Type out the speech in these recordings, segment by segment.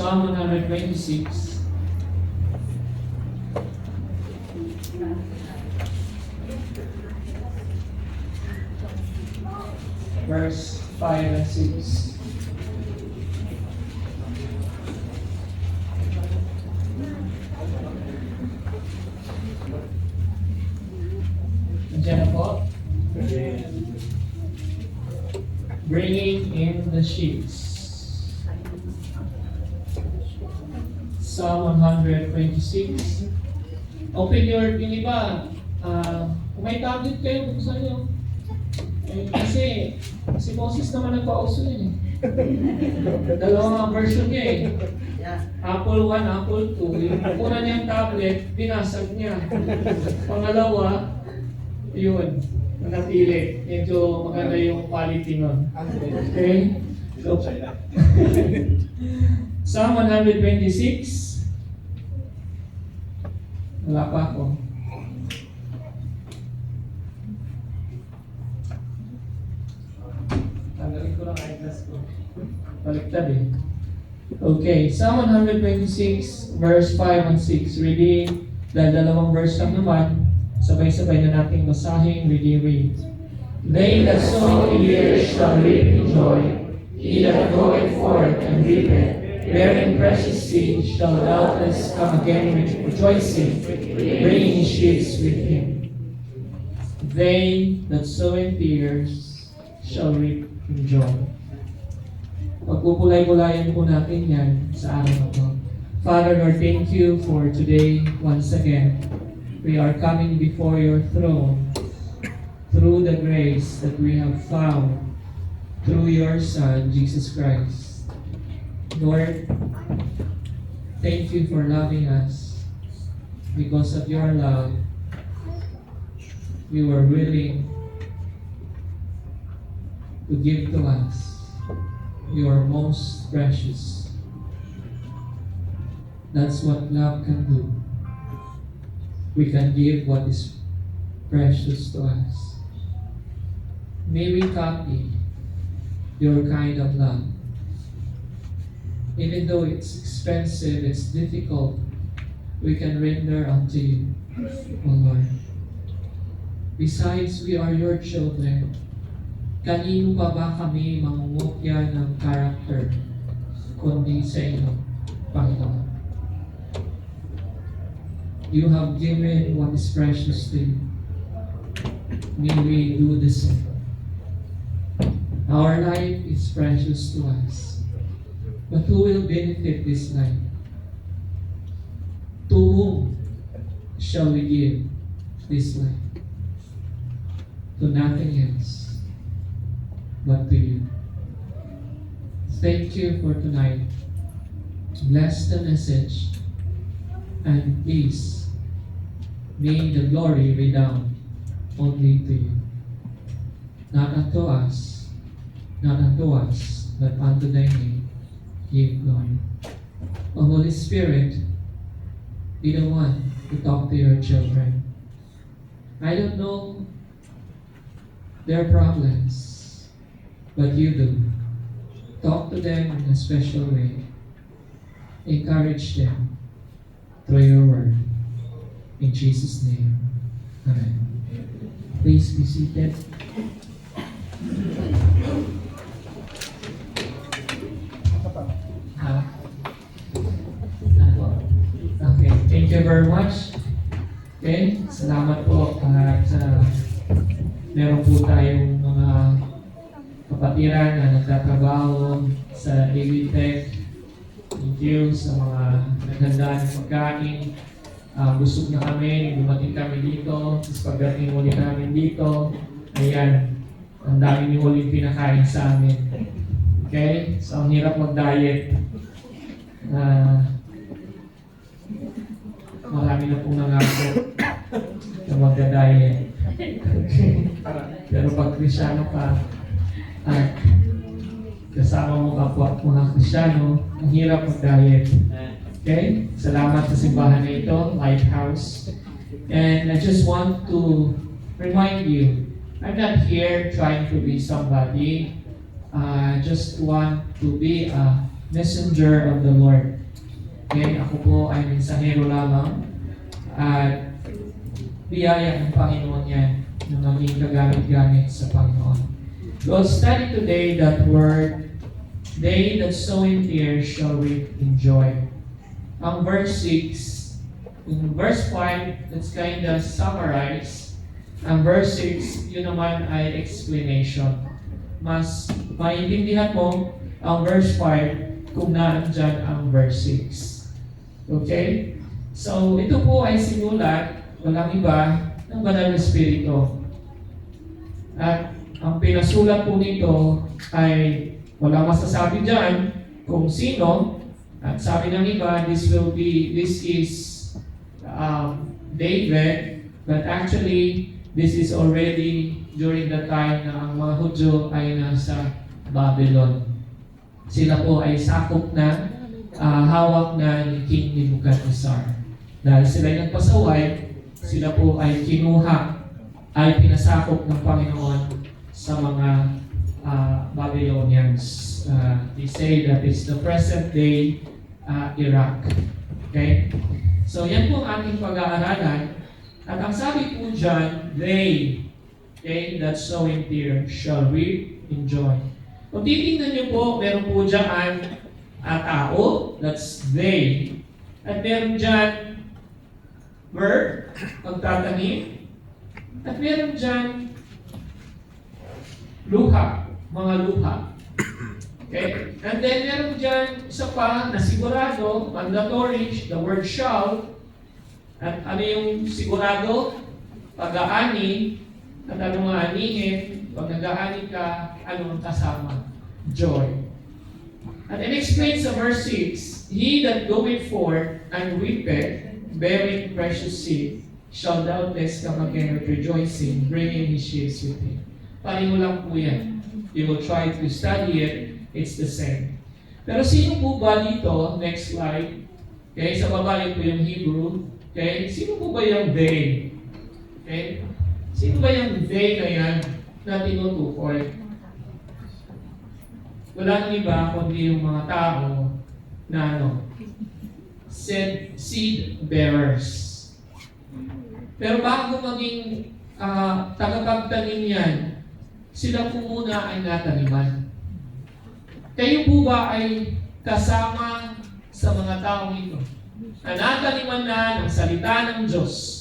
Psalm 126. Verse 5 and 6. Nandiyan na po. Bringing in the sheets. Psalm 126. Open your, yung iba, kung may tablet kayo, buksan nyo. Kasi, si Moses naman nagpa-uso yun eh. Dalawang version niya eh. Apple 1, Apple 2. Yung una niyang tablet, binasag niya. Pangalawa, yun, nanatili. Medyo maganda yung quality nun. Okay? So, Psalm 126. Wala pa ako. Tanggalin ko lang eyeglass ko. Baliktad eh. Okay, Psalm 126, verse 5 and 6. Reading, dahil dalawang verse lang naman, sabay-sabay na nating basahin, read. They that sow in years shall reap in joy. He that goeth forth and reapeth, bearing precious seed, shall doubtless come again with rejoicing, bringing sheaves with him. They that sow in tears shall reap in joy. Pagpupulay-pulayan po natin yan sa araw na ito. Father, Lord, thank you for today once again. We are coming before your throne through the grace that we have found through your Son, Jesus Christ. Lord, thank you for loving us. Because of your love, you are willing to give to us your most precious. That's what love can do. We can give what is precious to us. May we copy your kind of love. Even though it's expensive, it's difficult, we can render unto you, O Lord. Besides, we are your children. Kanino pa ba kami mangungukya ng character, kundi sa iyo, Panginoon? You have given what is precious to you. May we do the same. Our life is precious to us. But who will benefit this life? To whom shall we give this life? To nothing else but to you. Thank you for tonight. Bless the message, and please, may the glory redound only to you. Not unto us, but unto thy name give glory. O Holy Spirit, be the one to talk to your children. I don't know their problems, but you do. Talk to them in a special way. Encourage them through your word. In Jesus' name, amen. Please be seated. Okay, thank you very much. Okay, salamat po sa meron po tayong mga kapatiran na nagtatrabaho sa AWTech. Thank you sa mga naghanda ng pagkain. Busog na kami, dumating kami dito. Tapos pagdating ulit namin dito, ayan, ang dami niyo ulit pinakain sa amin. Okay? So, ang hirap mag-diet. Marami na pong nangako na mag-diet. Pero pag Krisyano ka, at kasama mo kapwa mga Krisyano, ang hirap mag-diet. Okay? Salamat sa simbahan na ito, Lighthouse. And I just want to remind you, I'm not here trying to be somebody. I just want to be a messenger of the Lord. Okay, ako po ay mensahero lamang at biyaya ng Panginoon yan na maging kagamit-gamit sa Panginoon. We'll study today that word, they that sow in tears shall reap in joy. Ang verse 6, in verse 5, let's kind of summarize. Ang verse 6, yun naman ay explanation. Mas maintindihan mo ang verse 5 kung naandyan ang verse 6. Okay? So, ito po ay sinulat, walang iba, ng Banal na Espiritu. At ang pinasulat po nito ay wala masasabi dyan kung sino. At sabi ng iba, this is David, but actually, this is already during the time na ang mga Hudyo ay nasa Babylon. Sila po ay sakop na, hawak na ni King Nebuchadnezzar. Dahil sila ay nagpasaway, sila po ay kinuha, ay pinasakop ng Panginoon sa mga Babylonians. They say that it's the present day Iraq. Okay? So yan po ang ating pag-aaralan. At ang sabi po dyan, they, okay, that sow in tears shall reap in joy. Kung titingnan niyo po, meron po dyan tao, that's they. At meron dyan verb, pagtatanim. At meron dyan luha, mga luha. Okay? And then meron dyan isa pa na sigurado, mandatory, the word shall. At ano yung sigurado? Pag-aani. At ano nga anihin? Pag nag-aani ka, ano ang kasama? Joy. And it explains sa verse 6, he that goeth forth and weepeth, bearing precious seed, shall doubtless come again with rejoicing, bringing his sheaves with him. Pareho lang po yan. You will try to study it, it's the same. Pero sino po ba dito? Next slide. Okay, sa baba yun po yung Hebrew. Okay, sino po ba yung they? Okay, sino ba yung they na yan na tinutukoy? Wala nang iba kundi yung mga tao na seed bearers. Pero bago maging tagapagtanim yan, sila po muna ay nataniman. Kayo po ba ay kasama sa mga taong ito? Na nataniman na ng salita ng Diyos.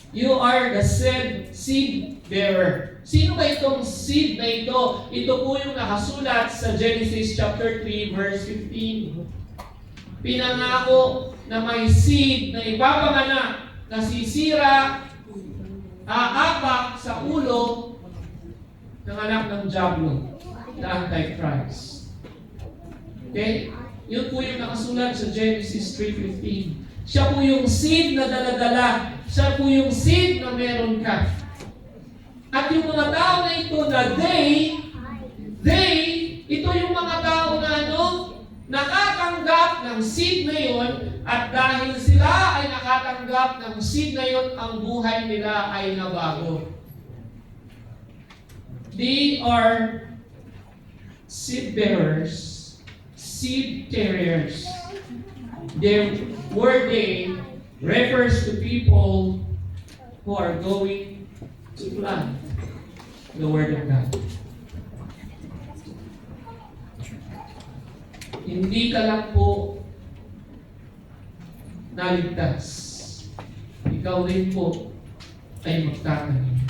You are the seed bearer. Sino ba itong seed na ito? Ito po yung nakasulat sa Genesis chapter 3 verse 15. Pinangako na may seed na ipapanganak na sisira, aapak sa ulo ng anak ng Diablo, the Antichrist. Okay? Yun po yung nakasulat sa Genesis 3:15. Siya po yung seed na daladala. Siya po yung seed na meron ka. At yung mga tao na ito na they, ito yung mga tao na nakatanggap ng seed na yun, at dahil sila ay nakatanggap ng seed na yun, ang buhay nila ay nabago. They are seed bearers, seed carriers. The word they refers to people who are going to plant the Word of God. Hindi ka lang po naligtas. Ikaw rin po ay magtatanim.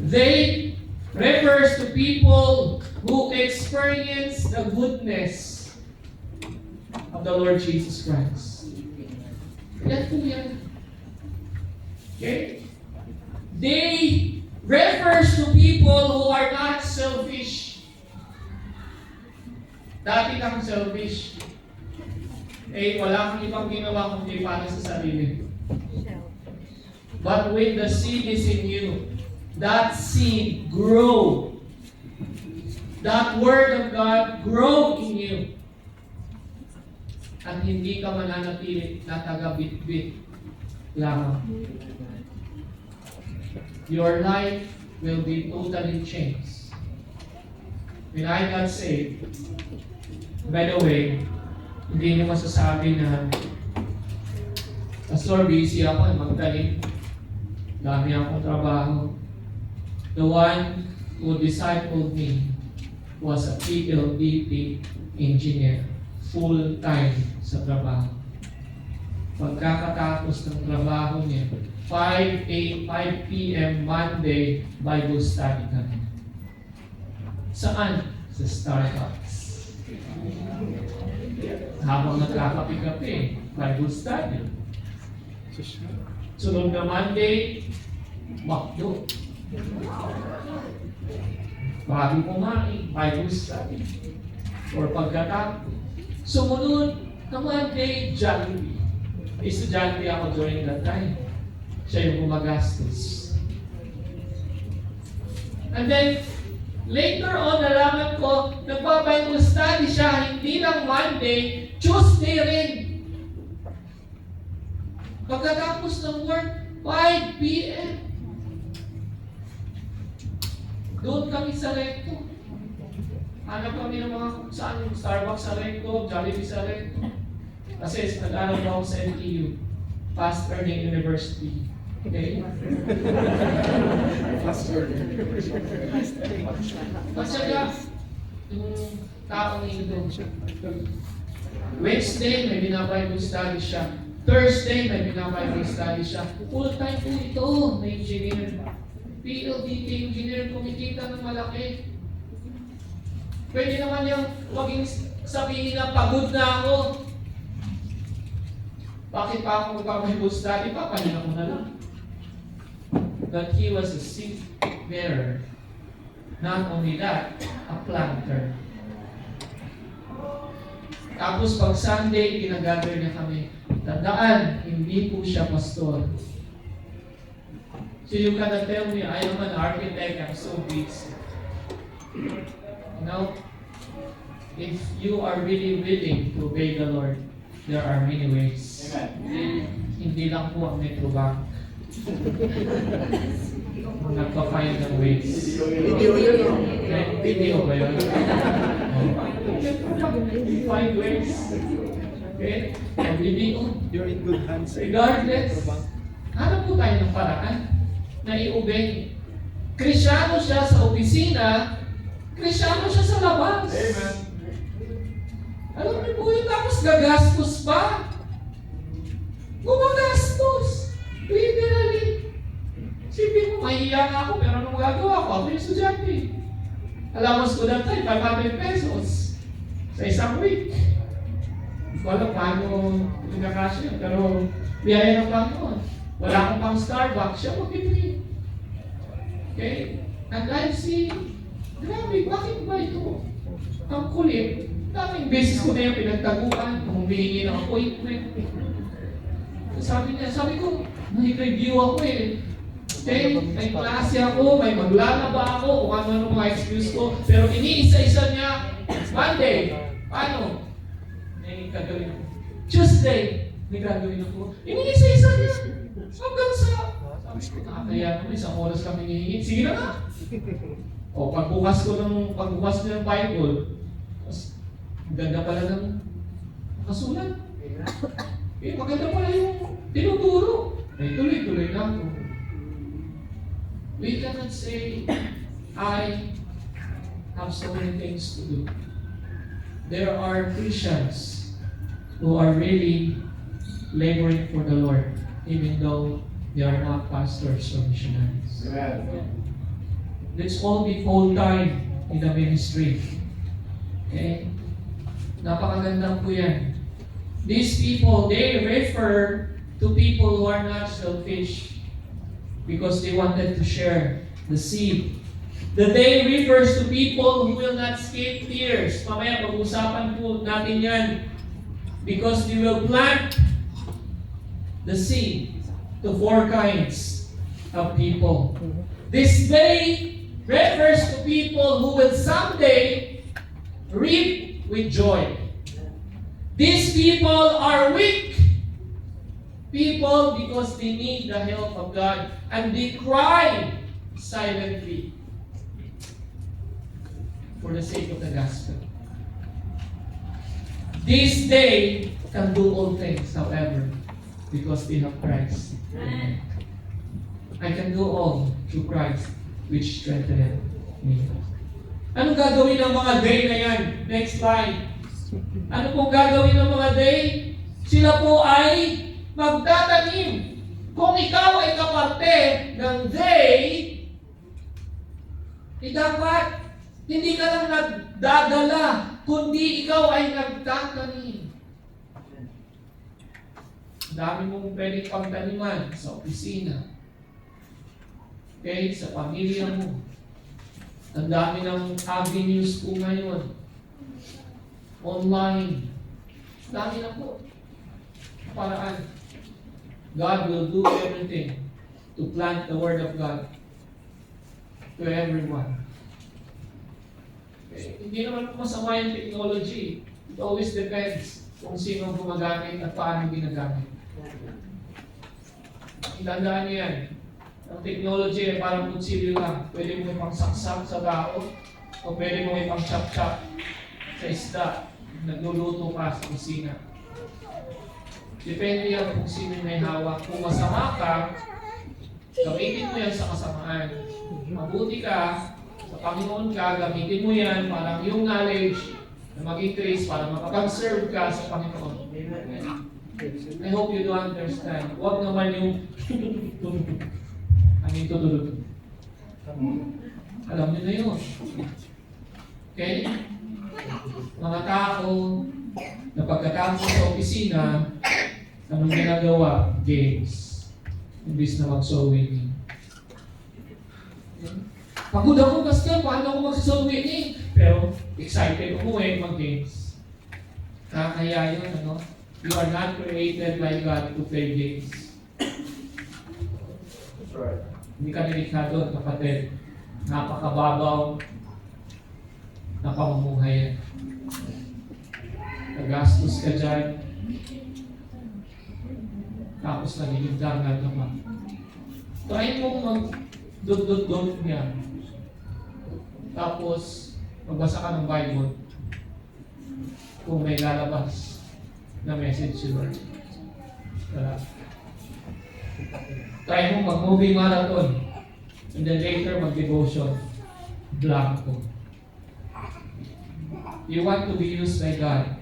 They refers to people who experience the goodness of the Lord Jesus Christ. Yan po yan. Okay? They refers to people who are not selfish. Dati kang selfish. Wala kang ibang ginawa kundi para sa sarili. But when the seed is in you, that seed grow. That Word of God grow in you. At hindi ka mananatili na taga-bit-bit lamang. Your life will be totally changed. when I got saved, by the way, hindi niyo masasabi na Pastor, busy ako, magtanim. Dami akong trabaho. The one who discipled me was a PLDT engineer, full-time sa trabaho. Pagkakatapos ng trabaho niya, 5 p.m. Monday, Bible study kami. Saan? Sa Starbucks. Habang nagkakape-kape, Bible study. Sunod na Monday, McDo. Bago kumain, Bible study. Or pagkatapos. Sumunod na Monday, Jollibee. Estudyante ako during that time. Siya yung gumagastos. And then, later on, nalaman ko, nagpa-Bible study siya, hindi lang Monday, Tuesday rin. Pagkatapos ng work, 5 p.m. Doon kami sa Recto. Hanap kami ng mga kung saan yung Starbucks sa Recto, Jollibee sa Recto. Kasi nag-aral ako sa NTU, Fast Learning University. Okay? Fast learning. Masaya yung taong ito. Wednesday, may binabible study siya. Thursday, may binabible study siya. Full-time po ito na engineer. PLDT engineer, kumikita ng malaki. Pwede naman yung maging sabihin na pagod na ako. Bakit pa ako magpapahibo study? Papahinga ko na lang. But he was a seed bearer. Not only that, a planter. Tapos pag Sunday, ginagather niya kami. Tandaan, hindi po siya pastor. So you cannot tell me, I am an architect, I'm so busy. No? If you are really willing to obey the Lord, there are many ways. Hindi lang po ang Metro Bank. Nagpa-find ng ways. Video ba yun? Find ways. Okay? Video. You're in good hands. Regardless, hanap po tayo ng paraan na i-obey. Krisyano siya sa opisina, Krisyano siya sa labas. Amen. Alam niyo po yun, tapos gagastos pa. Gumagastos. Literally. Sipin mo, mahiya nga ako, pero anong gagawa ko? Ako yung estudyante. Allowance ko that time, 500 pesos sa isang week. Hindi ko alam paano pinakasya, pero biyaya ng Panginoon. Wala akong pang Starbucks, siya magpipili. Okay? And I see, grabe, bakit ba ito? Ang kulit. Daming beses ko na yung pinagtaguan, humihingi ng appointment. Sabi ko, may review ako eh. Okay, may klase ako, may maglalaba ako, kung ano mga excuse ko. Pero iniisa-isa niya, Monday, paano? May gagawin ako. Tuesday, may gagawin ako. Iniisa-isa niya. Hanggang sa, sabi ko, kaya naman, isang oras kami hihingi. Sige na nga. O, pagbukas niya ng Bible, ang ganda pala ng kasulat. Eh, maganda pala yung tinuturo. Ay, tuloy-tuloy lang po. We cannot say, I have so many things to do. There are Christians who are really laboring for the Lord, even though they are not pastors or missionaries. Let's all be full-time in the ministry. Okay? Napakaganda po yan. These people, they refer to people who are not selfish because they wanted to share the seed. The day refers to people who will not skip tears. Mamaya pag-usapan po natin yan. Because they will plant the seed to 4 kinds of people. This day refers to people who will someday reap with joy. These people are weak people because they need the help of God and they cry silently for the sake of the gospel. This day can do all things, however, because they have Christ. I can do all through Christ, which strengtheneth me. Ano gagawin ng mga day na yan? Next slide. Ano pong gagawin ng mga day? Sila po ay magtatanim. Kung ikaw ay kaparte ng day, dapat hindi ka lang nagdadala, kundi ikaw ay nagtatanim. Dami mong pwedeng pagtaniman sa opisina. Okay? Sa pamilya mo. Ang dami ng avenues po ngayon. Online. Dami na po. Paraan. God will do everything to plant the Word of God to everyone. Okay. Hindi naman masama yung technology. It always depends kung sino gumagamit at paano ginagamit. Tandaan niyo yan. Ang technology ay parang kutsilyo lang. Pwede mo ipangsaksak sa tao o pwede mo ipang-chop-chop sa isda. Nagluluto ka sa kusina. Depende yan kung sino may hawak. Kung masama ka, gamitin mo yan sa kasamaan. Mabuti ka, sa Panginoon ka, gamitin mo yan para yung knowledge na mag-increase para makapag-serve ka sa Panginoon. I hope you do understand. Huwag naman yung tutulog. Alam niyo na yun. Okay? Mga tao na pagkatapos sa opisina, anong ginagawa? Games. Imbis na mag-soul winning. Pagod ako kasi paano ako mag-soul winning? Pero excited ako mag-games. Kaya yun, ano? You are not created by God to play games. That's right. Hindi ka nilikha doon, kapatid. Napakababaw na pamumuhay. Nagastos ka dyan. Tapos nagiging dagat naman. Try mo mag-dot-dot-dot niya. Tapos, magbasa ka ng Bible. Kung may lalabas na message si Lord. Try mo mag-movie marathon. And then later mag-devotion. Blanco. You want to be used by God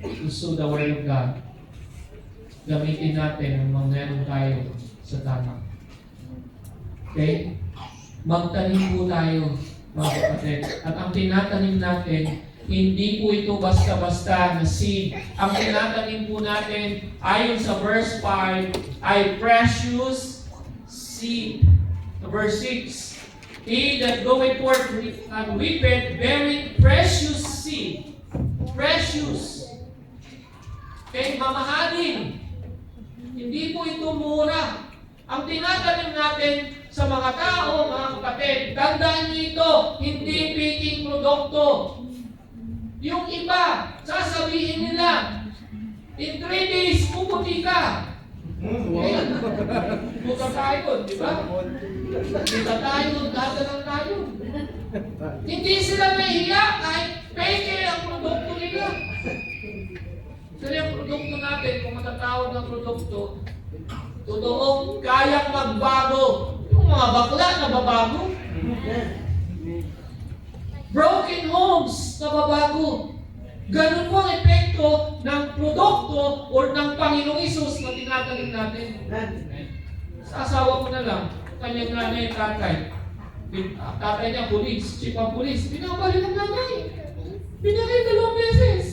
to sow the Word of God. Gamitin natin ang mga meron tayo sa tama. Okay? Magtanim po tayo, mga kapatid. At ang tinatanim natin, hindi po ito basta-basta na seed. Ang tinatanim po natin, ayon sa verse 5, ay precious seed. Verse 6, he that goeth forth and weepeth, bearing precious seed. Precious. Okay, mamahalin. Hindi po ito mura. Ang tinatanim natin sa mga tao, mga kapatid, tandaan niyo ito, hindi peking produkto. Yung iba, sasabihin nila, in 3 days, puputi ka. Okay? Puta tayo, di ba? Puta tayo, dadalang tayo. Hindi sila mahiya kahit peke ang produkto nila. Kasi ang produkto natin, kung matatawag ng produkto, totoong kayang magbago. Yung mga bakla na babago. Broken homes na babago. Ganun po ang epekto ng produkto o ng Panginoong Isus na tinatanim natin. Sa asawa ko na lang, kanyang nanay, tatay. Tatay niya, pulis, chief ang pulis. Binabalik ang nanay. Binalik 2 beses.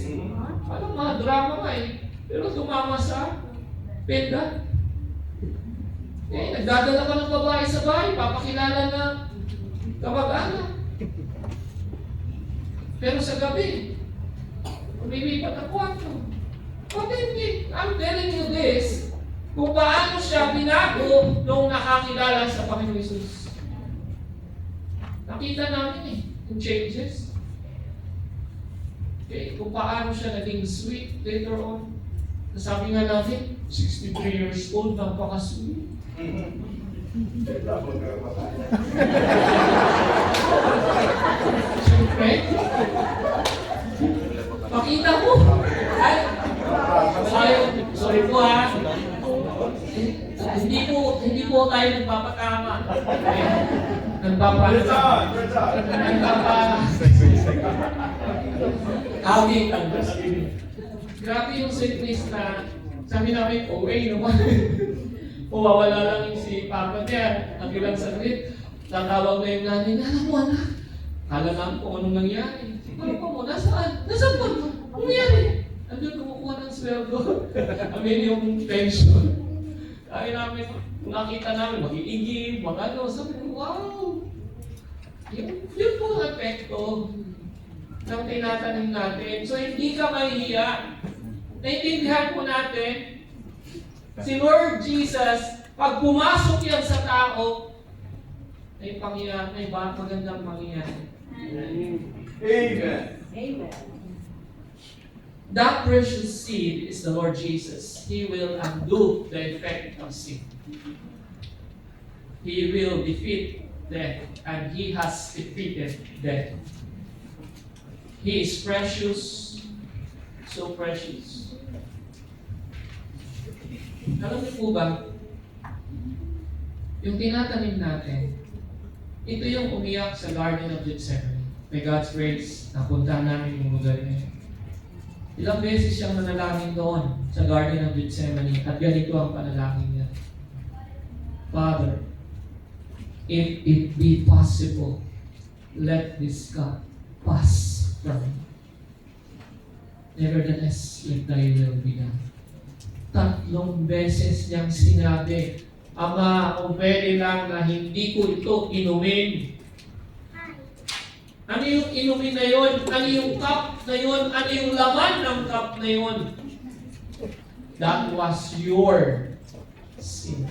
Parang mga drama nga eh. Pero tumama sa penda. Eh, nagdadala ka ng babae sa bahay, papakilala na kamag-anak. Pero sa gabi, lumilipat ang kwarto. But then, I'm telling you this, kung paano siya binago nung nakakilala sa Panginoon Isus. Nakita namin eh, yung changes. Okay, kung paano siya naging sweet later on. Sabi nga natin, 63 years old, napaka-sweet. Siyempre. Pakita mo. Ay, sorry po ha. Hindi po tayo nagpapatama. Outing lang. Grabe yung sickness na sabi namin, naman. Mawawala lang yung si Papa niya. Ang ilang saglit. Tatawag na yung nanay, alam mo anak. Kala namin kung anong nangyari. Siguro pa mo, nasaan? Nasaan pa? Ano nangyari? Andun kumukuha ng sweldo. Amin yung pension. Kaya namin, kung nakita namin, mag-iigib, mag-ano, sabi ko, wow! Yun po ang epekto ng tinatanim natin. So, hindi ka mahihiya. Naintindihan po natin, si Lord Jesus, pag pumasok yan sa tao, may pangyayari, may magandang mangyayari. Amen. Amen. That precious seed is the Lord Jesus. He will undo the effect of sin. He will defeat death, and He has defeated death. He is precious, so precious. Alam niyo po ba, yung tinatanim natin, ito yung umiyak sa Garden of Gethsemane. By God's grace, napunta namin yung lugar na yun. Ilang beses siyang nanalangin doon sa Garden of Gethsemane at ganito ang panalangin niya. Father, if it be possible, let this cup pass from me. Nevertheless, let thy will be done. 3 beses niyang sinabi, Ama, kung pwede lang na hindi ko ito inumin. Ano yung inumin na yun? Ano yung cup na yun? Ano yung laman ng cup na yun? That was your sin.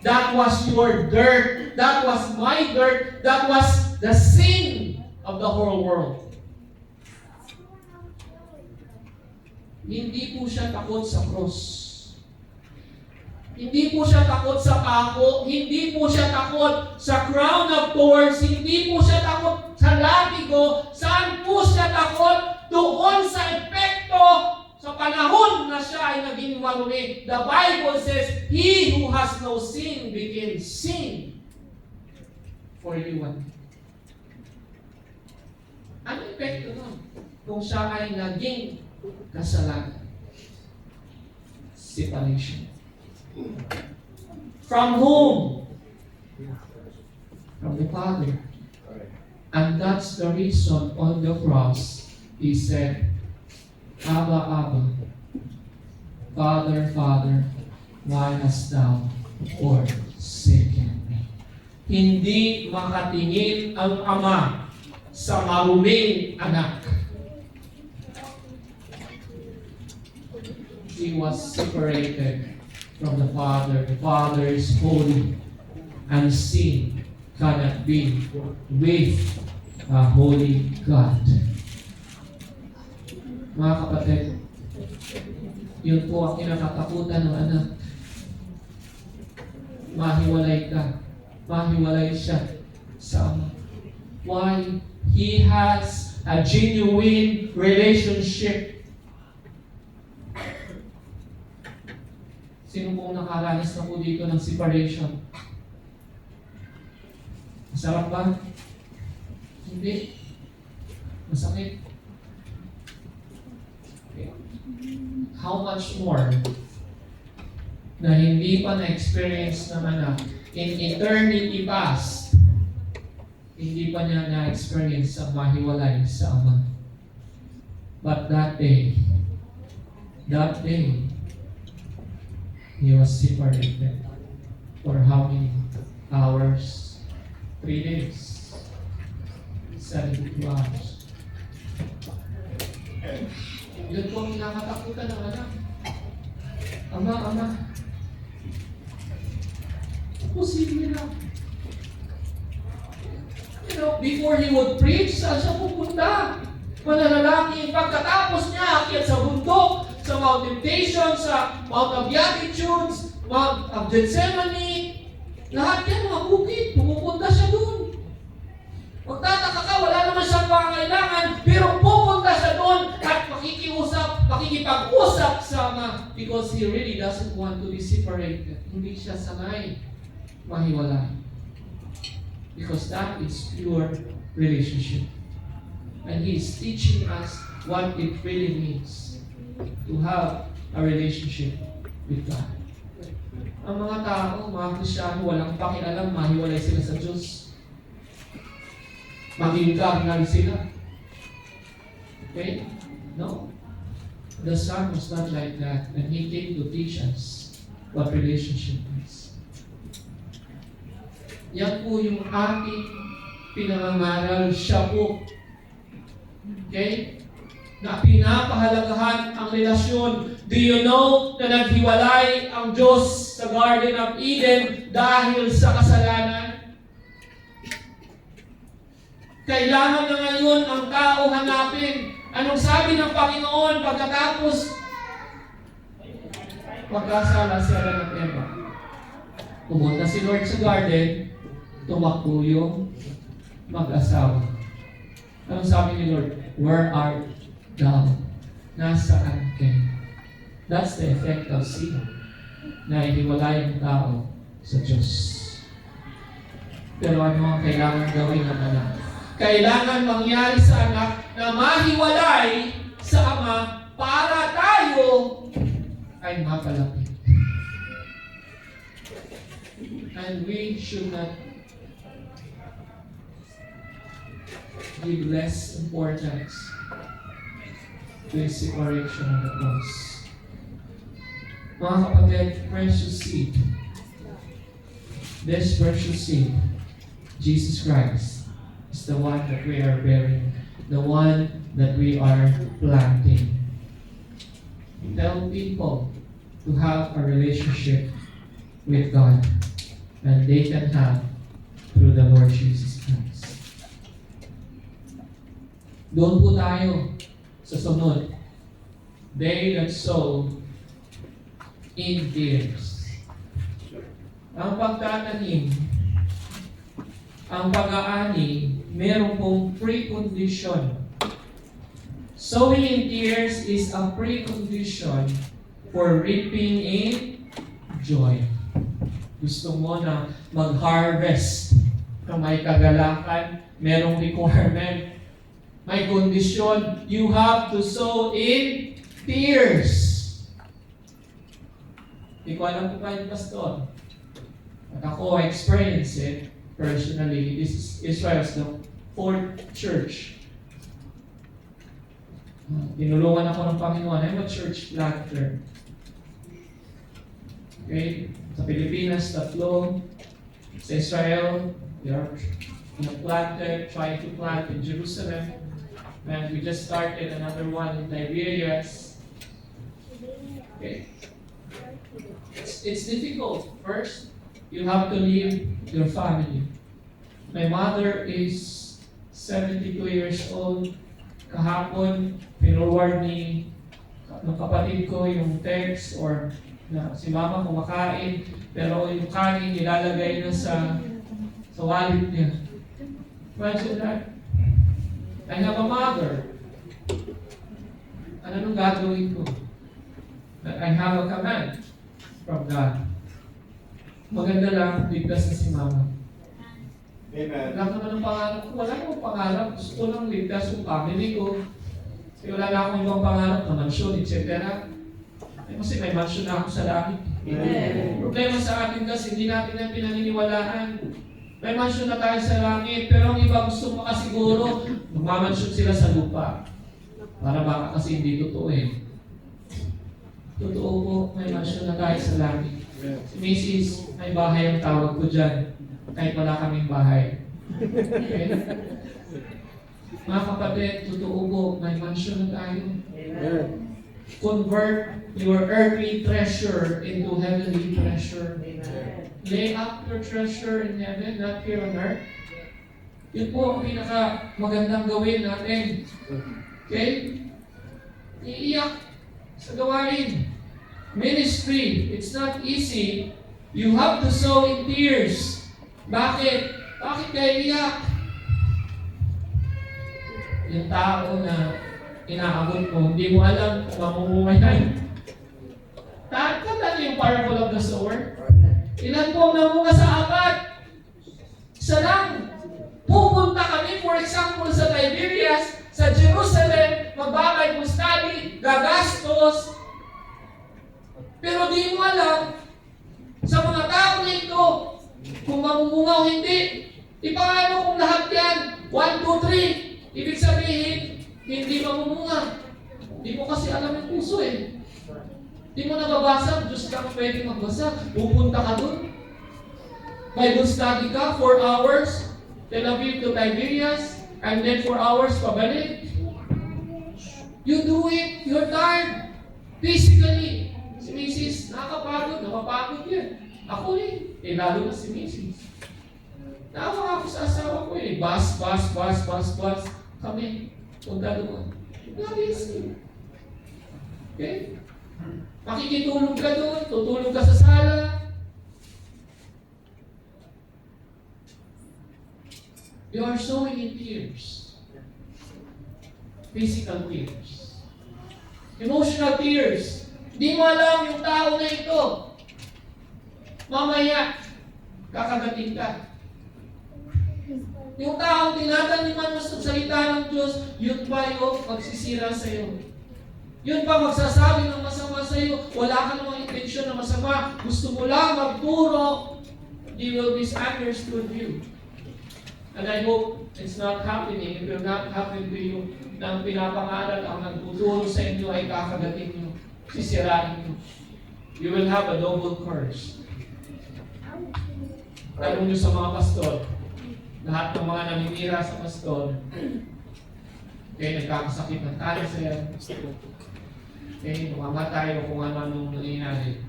That was your dirt. That was my dirt. That was the sin of the whole world. Hindi po siya takot sa cross. Hindi po siya takot sa pako. Hindi po siya takot sa crown of thorns. Hindi po siya takot sa latigo. Saan po siya takot? Doon sa epekto sa panahon na siya ay naging marumi. The Bible says, He who has no sin became sin for you and me. Ano epekto nun? Kung siya ay naging kasalanan. Separation. From whom? From the Father. And that's the reason on the cross, He said, Abba, Abba, Father, Father, why hast thou forsaken me? Hindi makatingin ang Ama sa maruming anak. He was separated from the Father. The Father is holy, and sin cannot be with a holy God. Mga kapatid, yun po ang kinakatakutan ng anak. Mahiwalay ka. Mahiwalay siya sa Ama. Why? He has a genuine relationship. Sino pong nakaranas na po dito ng separation? Masarap ba? Hindi. Masakit. Okay. How much more na hindi pa na-experience ng anak in eternity past, hindi pa niya na-experience ang mahiwalay sa Ama. But that day, He was separated for how many hours? 3 days. 72 hours. Yun po ang nakatakutan ng anak. Ama. Posible lang. Before he would preach, saan siya pupunta? Mananalangin. Pagkatapos niya, akyat sa bundok, sa Mount Temptation, sa Mount of Beatitudes, Mount of Gethsemane, lahat yan mga bukid, pumupunta siya doon. Magtataka ka, wala naman siyang pangailangan, pero pupunta siya doon at makikipag-usap sa Ama because he really doesn't want to be separated. Hindi siya sanay mahiwalay. Because that is pure relationship. And He is teaching us what it really means to have a relationship with God. Ang mga tao, mga Kristyano, walang pakialam, mahiwalay sila sa Diyos. Maging sila. Okay? No. The Son was not like that. And He came to teach us what relationship is. Yan po yung ating pinangangaral. Siya po. Okay? Na pinapahalagahan ang relasyon. Do you know na naghiwalay ang Diyos sa Garden of Eden dahil sa kasalanan? Kailangan na ngayon ang tao hanapin. Anong sabi ng Panginoon pagkatapos magkasala si Adan at Eva? Pumunta si Lord sa garden, tumakbo yung mag-asawa. Anong sabi ni Lord? Where art thou? Nasaan kayo? That's the effect of sin. Na iniwalay ang tao sa Diyos. Pero ano ang kailangan gawin ng anak? Kailangan mangyari sa anak na mahiwalay sa Ama para tayo ay mapalapit. And we should not give less importance to the separation of the cross. Mga kapatid, precious seed. This precious seed, Jesus Christ, is the one that we are bearing, the one that we are planting. Tell people to have a relationship with God, and they can have through the Lord Jesus Christ. Doon po tayo sa sunod. They that sow in tears. Ang pagtatanim, ang pag-aani, meron pong precondition. Sowing in tears is a precondition for reaping in joy. Gusto mo na mag-harvest na may kagalakan, merong requirement, may kondisyon, you have to sow in tears. Hindi ko alam kung kayo, Pastor. At ako, I experience it personally. This is Israel's the fourth church. Tinulungan ako ng Panginoon. I'm a church planter. Okay? Sa Pilipinas, tatlo. Sa Israel, we are planted, trying to plant in Jerusalem. And we just started another one in Tiberias. Okay? It's difficult. First, you have to leave your family. My mother is 72 years old. Kahapon, pinoward ni ng kapatid ko yung text or na si mama kumakain, pero yung kanin nilalagay na sa wallet niya. Imagine that. I have a mother. Ano nung gagawin ko? That I have a command from God. Maganda lang, ligtas na si mama. Amen. Wala naman ang pangarap ko. Wala akong pangarap. Gusto ko lang ligtas yung family ko. Kasi wala na akong ibang pangarap na mansyon, etc. Kasi may mansyon na ako sa langit. Amen. Problema sa atin kasi, hindi natin yan pinaniniwalaan. May mansyon na tayo sa langit, pero ang iba gusto makasiguro, magmamansyon sila sa lupa. Para baka kasi hindi totoo eh. Totoo po, may mansyon na tayo sa langit. Si Mrs., may bahay ang tawag ko dyan. Kahit wala kaming bahay. Okay? Mga kapatid, totoo po, may mansyon na tayo. Amen. Convert your earthly treasure into heavenly treasure. Amen. Lay up your treasure in heaven, not here on earth. Yun po ang pinaka magandang gawin natin. Okay? Iiyak sa gawain. Ministry, it's not easy. You have to sow in tears. Bakit? Bakit kayo iyak? yung tao na inaabot mo, hindi mo alam kung mamumunga yan. Tanda niyo yung parable of the sower? Ilan po ang namunga sa apat? Isa lang. Pupunta kami, for example, sa Tiberias, sa Jerusalem, mag-Bible study, gagastos. Pero di mo alam, sa mga tao na ito, kung mamumunga o hindi. Paano kung lahat yan, 1, 2, 3, ibig sabihin, hindi mamumunga. Hindi mo kasi alam yung puso eh. Hindi mo nababasa, Diyos lang pwede magbasa. Pupunta ka dun. Bible study ka, 4 hours, Tel Aviv to Tiberias, and then 4 hours pabalik. You do it, you're tired. Physically. Si Mrs. nakakapagod, napapagod yan. Ako eh, lalo na si Mrs. Naawa ako sa asawa ko eh. Bus kami. Punta doon. Nabisi. Okay? Makikitulog ka doon, tutulog ka sa sala. You are sowing in tears. Physical tears. Emotional tears. Di mo alam yung tao na ito. Mamaya, kakagating ka. Yung taong tinataniman mo sa salita ng Diyos, yun pa yung magsisira sa iyo. Yun pa magsasabi ng masama sa iyo. Wala ka namang intensyon na masama. Gusto mo lang magturo. They will misunderstood you. And I hope it's not happening. It will not happen to you. Na ang pinapangaral, ang nagtuturo sa inyo ay kakagating nyo. Sisirain nyo. You will have a double curse. Tanong nyo sa mga pastor. Lahat ng mga naninira sa pastor, nagkakasakit ng cancer, mamamatay o kung ano nangyayari.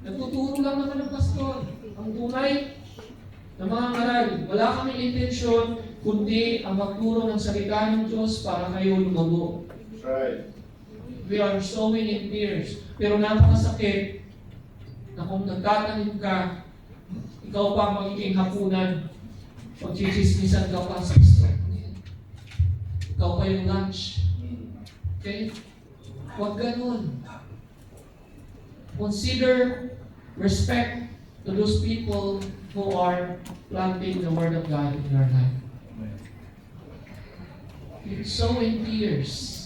Nagtuturo lang naman ng pastor. Ang tunay na mga ngaral, wala kaming intensyon, kundi ang magturo ng salita ng Diyos para kayo lumago. Right. We are sowing in tears. Pero napakasakit na kung nagtatanim ka, ikaw pa magiging hapunan, magchichismisan ka pa sa gusto. Ikaw pa yung lunch. Okay? Huwag ganun. Consider respect to those people who are planting the Word of God in your life. You sow in tears.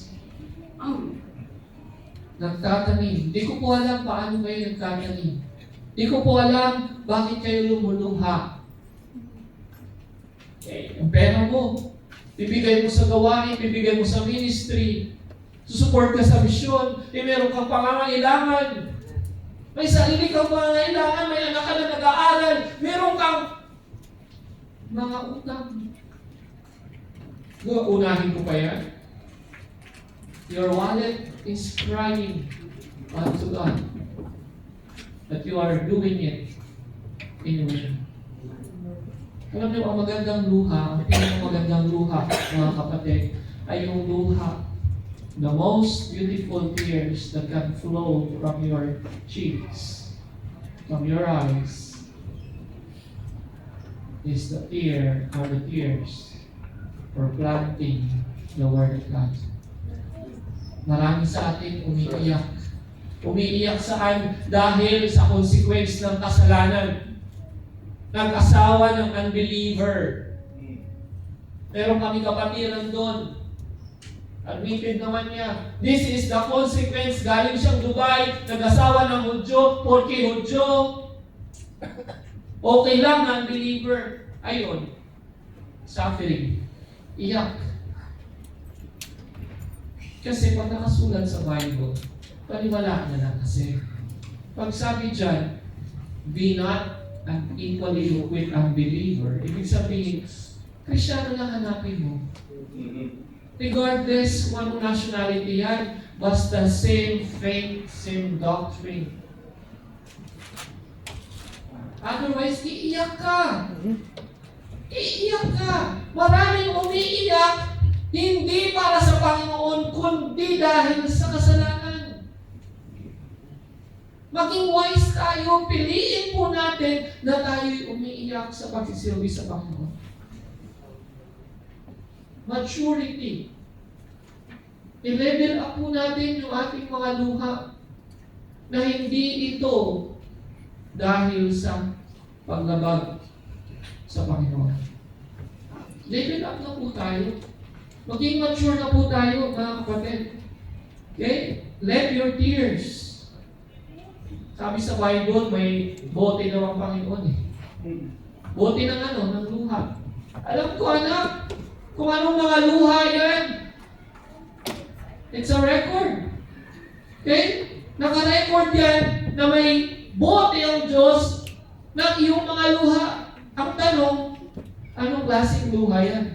Nagtatanim. Di ko po alam paano kayo nagtatanim. Di ko po alam bakit kayo lumuluha. Okay, ang pera mo, bibigay mo sa gawain, bibigay mo sa ministry, susupport ka sa misyon, meron kang pangangailangan. May sarili kang pangangailangan, may anak ka na nag-aaral, meron kang mga utang. Unahin ko pa yan. Your wallet is crying unto God that you are doing it anyway. Alam niyo, ang magandang luha, ang pinakamagandang luha, mga kapatid, ay yung luha. The most beautiful tears that can flow from your cheeks, from your eyes, is the tear or the tears for planting the Word of God. Marami sa atin umiiyak. Umiiyak saan? Dahil sa consequence ng kasalanan. Nag-asawa ng unbeliever. Meron kami kapatiran doon. Admitted naman niya. This is the consequence. Galing siyang Dubai, nag-asawa ng Hudyo, porque Hudyo. Okay lang, unbeliever. Ayun. Suffering. Iyak. Kasi pag nakasulat sa Bible, paniwalaan na lang kasi. Pag sabi dyan, be not equally with unbeliever, ibig sabihin, Kristyano lang hanapin mo. Regardless kung anong nationality yan, basta same faith, same doctrine. Otherwise, iiyak ka. Iiyak ka. Maraming umiiyak, hindi para sa Panginoon, kundi dahil sa kasalanan. Maging wise tayo, piliin po natin na tayo'y umiiyak sa pagsisilbi sa Panginoon. maturity. I-level up po natin yung ating mga luha na hindi ito dahil sa paglabag sa Panginoon. Level up na po tayo. Maging mature na po tayo, mga kapatid. Okay? Let your tears. Sabi sa Bible, may bote daw ang Panginoon eh. Bote ng ng luha. Alam ko, anak, kung anong mga luha yan, it's a record. Okay? Naka-record yan na may bote ang Diyos ng iyong mga luha. Ang tanong, anong klaseng luha yan?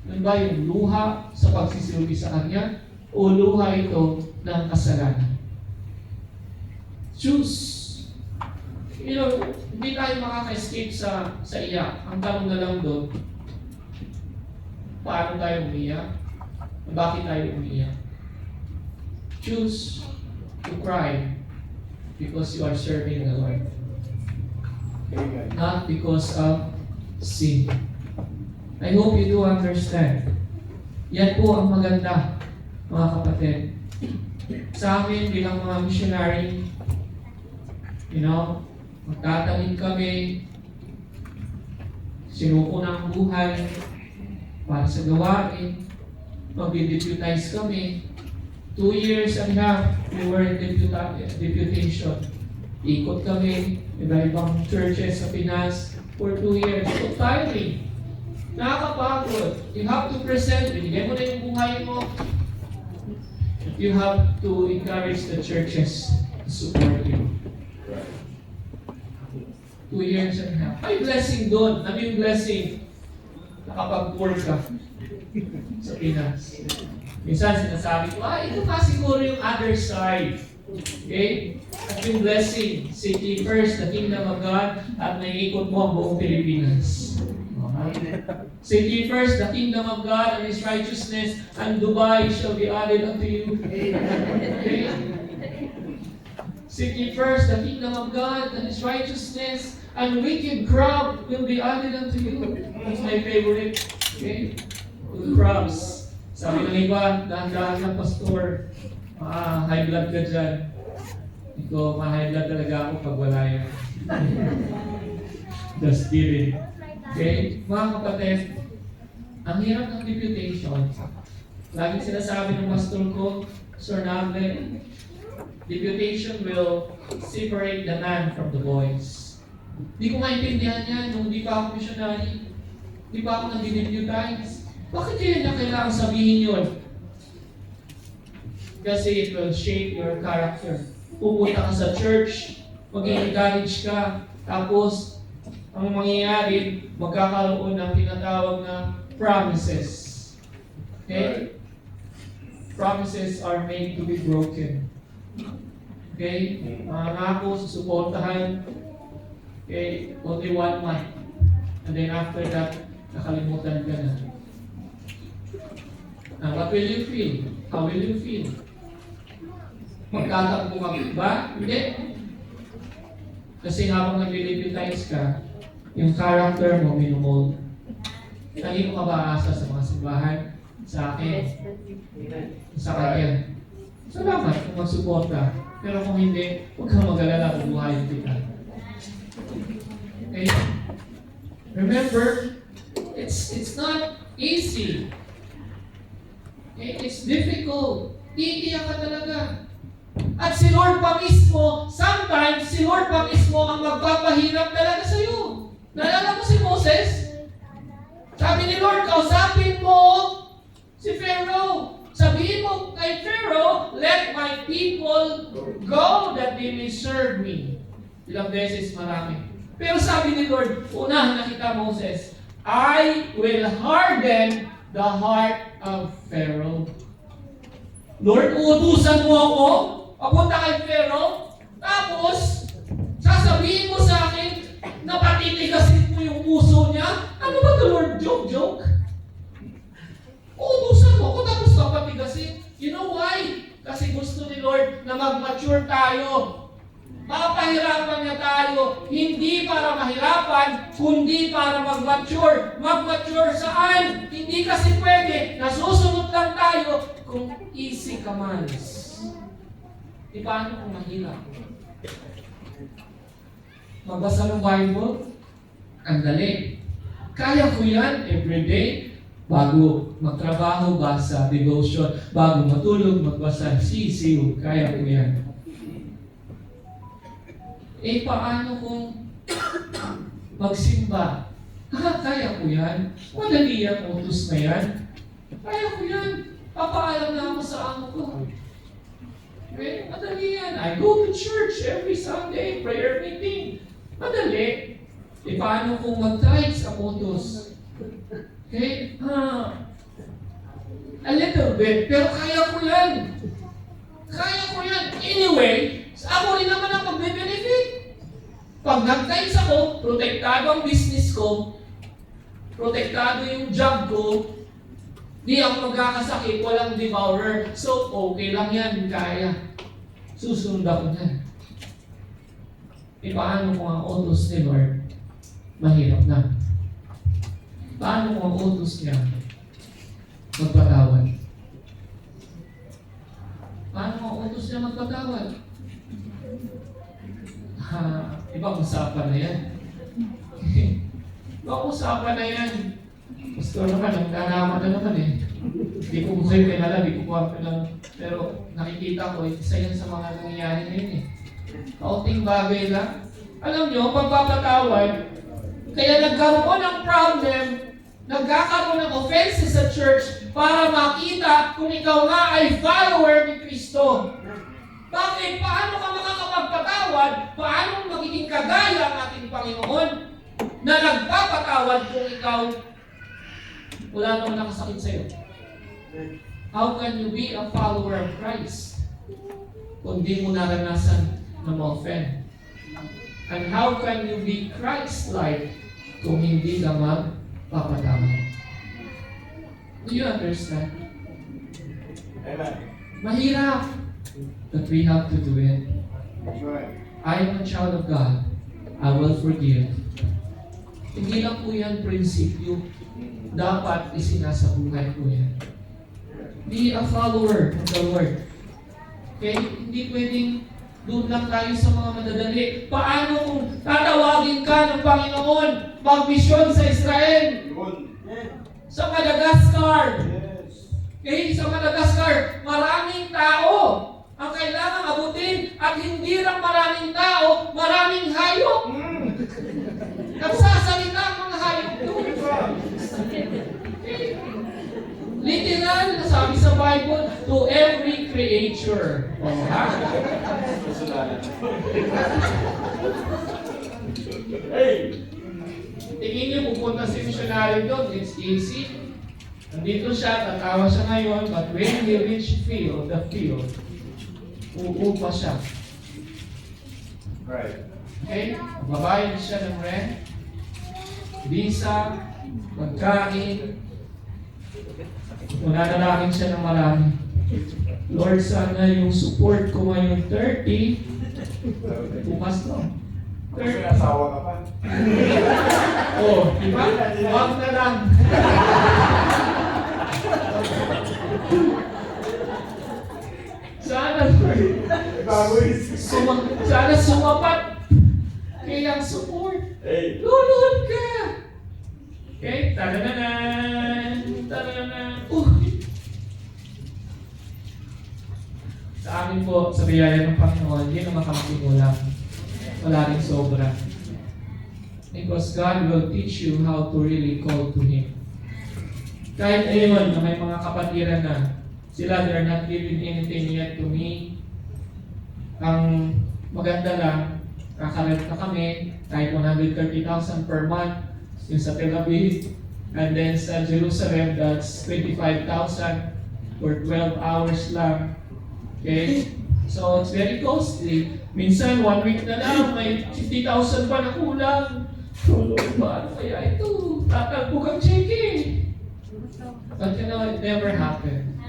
Ano ba yung luha sa pagsisilbi sa Kanya o luha ito ng kasalanan? Choose. Hindi tayo makaka-escape sa iyak. Ang tanong na lang doon, paano tayo umiyak? Bakit tayo umiyak? Choose to cry because you are serving the Lord. Amen. Not because of sin. I hope you do understand. Yan po ang maganda, mga kapatid. Sa amin bilang mga missionary, magtatanim kami, sinuko ng buhay para sa gawain, mag-deputize kami. 2 years and a half, we were in deputation. Ikot kami, iba-ibang churches sa Pinas for 2 years. So tiring. Nakakapagod. You have to present. Binigay mo na yung buhay mo. You have to encourage the churches to support you. 2 years and a half. May blessing doon. Ano yung blessing? Nakapag-tour ka sa Pinas. Minsan sinasabi ko, ito nga siguro yung other side. Okay? At yung blessing, seek first the kingdom of God at naiikot mo ang buong Pilipinas. Seek ye first the kingdom of God and His righteousness, and Dubai shall be added unto you. Okay? Seek ye first the kingdom of God and His righteousness, and wicked crowd will be added unto you. That's my favorite. Okay? Good crowds. Sabi ng iba, dahan-dahan ng pastor, high blood ka dyan. Ito, ma-high blood talaga ako pag wala yan. Just kidding. Okay? Mga kapatid, ang hirap ng deputation. Laging sinasabi ng pastor ko, Sir Nable, deputation will separate the man from the boys. Di ko maintindihan yan nung di pa ako missionary. Di pa ako nag-deputize. Bakit yun na kailangan sabihin yun? Kasi it will shape your character. Pupunta ka sa church, mag-encourage ka, tapos ang mangyayari, magkakaroon ng tinatawag na promises. Okay? Promises are made to be broken. Okay? Mga ngako, susuportahan. Okay? Only 1 month. And then after that, nakalimutan ka na. Now, what will you feel? How will you feel? Magtatakbo ka ba? Hindi. Kasi habang nag-deputize ka, yung character mo minumold. Hindi mo ka ba aasa sa mga simbahan? Sa akin? Sa kanya? Salamat kung magsuporta. Pero kung hindi, huwag kang mag-alala kung buhayin kita. Okay? Remember, it's not easy. Okay? It's difficult. Iiyak ka talaga. At si Lord pa mismo, sometimes si Lord pa mismo ang magpapahirap talaga sa iyo. Naalala mo si Moses? Sabi ni Lord, kausapin mo si Pharaoh. Sabihin mo kay Pharaoh, let my people go that they may serve me. Ilang beses marami. Pero sabi ni Lord, una nakita Moses, I will harden the heart of Pharaoh. Lord, uutusan mo ako, papunta kay Pharaoh, tapos, sasabihin mo sa akin, na patitigasin mo yung puso niya? Ano ba the Lord? Joke? Uutusan mo ako, tapos papatigasin. You know why? Kasi gusto ni Lord na mag-mature tayo. Pinapahirapan niya tayo, hindi para mahirapan, kundi para mag-mature. Mag-mature saan? Hindi kasi pwede, nasusunod lang tayo kung easy commands. Di paano kung mahirap? Magbasa ng Bible, ang dali. Kaya ko yan everyday. Bago magtrabaho, basa, devotion. Bago matulog, magbasa, sisiw. Kaya ko yan. Paano kung magsimba? Kaya ko yan. Madali yan, utos na yan. Kaya ko yan. Papaalam na ako sa amo ko. Madali yan. I go to church every Sunday, prayer meeting. Madali. Paano kung mag-tithe sa utos? Okay? A little bit, pero kaya ko yan. Kaya ko yan. Anyway, ako rin naman ang magbe-benefit. Pag nag-tithe ako, protektado ang business ko, protektado yung job ko, di ako magkakasakit, walang devourer. So, okay lang yan, kaya. Susunod ako yan. Paano kung ang utos ni Lord mahirap na? Paano kung ang utos niya magpatawad? Paano kung ang utos niya magpatawad? Ibang usapan na yan. Ibang usapan na yan. Gusto naman, nagkanaman na naman eh. Hindi ko kayo kilala, hindi ko kilala. Pero nakikita ko, isa yan sa mga nangyayari ngayon eh. Kaunting bagay lang. Alam nyo, pagpapatawad, kaya nagkaroon ng problem, nagkakaroon ng offenses sa church para makita kung ikaw nga ay follower ni Kristo. Bakit? Paano ka makakapagpatawad? Paano magiging kagaya ang ating Panginoon na nagpapatawad kung ikaw wala namang nakasakit sa'yo? How can you be a follower of Christ kung di mo naranasan na ma-offend? And how can you be Christ-like kung hindi ka magpapatawad? Do you understand? Amen. Mahirap, but we have to do it. That's right. I am a child of God. I will forgive. Hindi lang po yan prinsipyo. Dapat isinasabuhay ko yan. Be a follower of the Lord. Okay? Hindi pwedeng doon lang tayo sa mga madadali. Paano kung tatawagin ka ng Panginoon mag-misyon sa Israel? Sa Madagascar. Okay? Sa Madagascar, maraming tao ang kailangang abutin at hindi lang maraming tao, maraming hayop. Nagsasalita ang mga hayop doon. Okay? Literal, sabi sa Bible, to every creature. Hey! Tingin niyo, pupunta si missionary doon, it's easy. Nandito siya, tatawa siya ngayon, but when he reach the field, uupa siya. Right. Okay? Babayad siya ng rent, visa, magkain, mananalangin siya ng marami. Lord, sana yung support ko ngayon 30, bukas lang. Kasi may asawa ka pa. Oh, di ba? Huwag na lang. Sana, Lord, sana sumapat kayang support. Hey. Lulod ka! Okay, tadananan, tadananan. Sa amin po, sa biyaya ng Panginoon, hindi naman kami kulang. Wala rin sobra. Because God will teach you how to really call to Him. Kahit ngayon na may mga kapatiran na sila, they're not giving anything yet to me. Ang maganda lang, kakarent na kami, kahit 130,000 per month, yung sa Tel Aviv, and then sa Jerusalem, that's 25,000 for 12 hours lang. Okay? So, it's very costly. Minsan, 1 week na lang, may 50,000 pa na kulang. So, Lord, paano kaya ito? Tatalbo kang cheque. But you know, it never happened.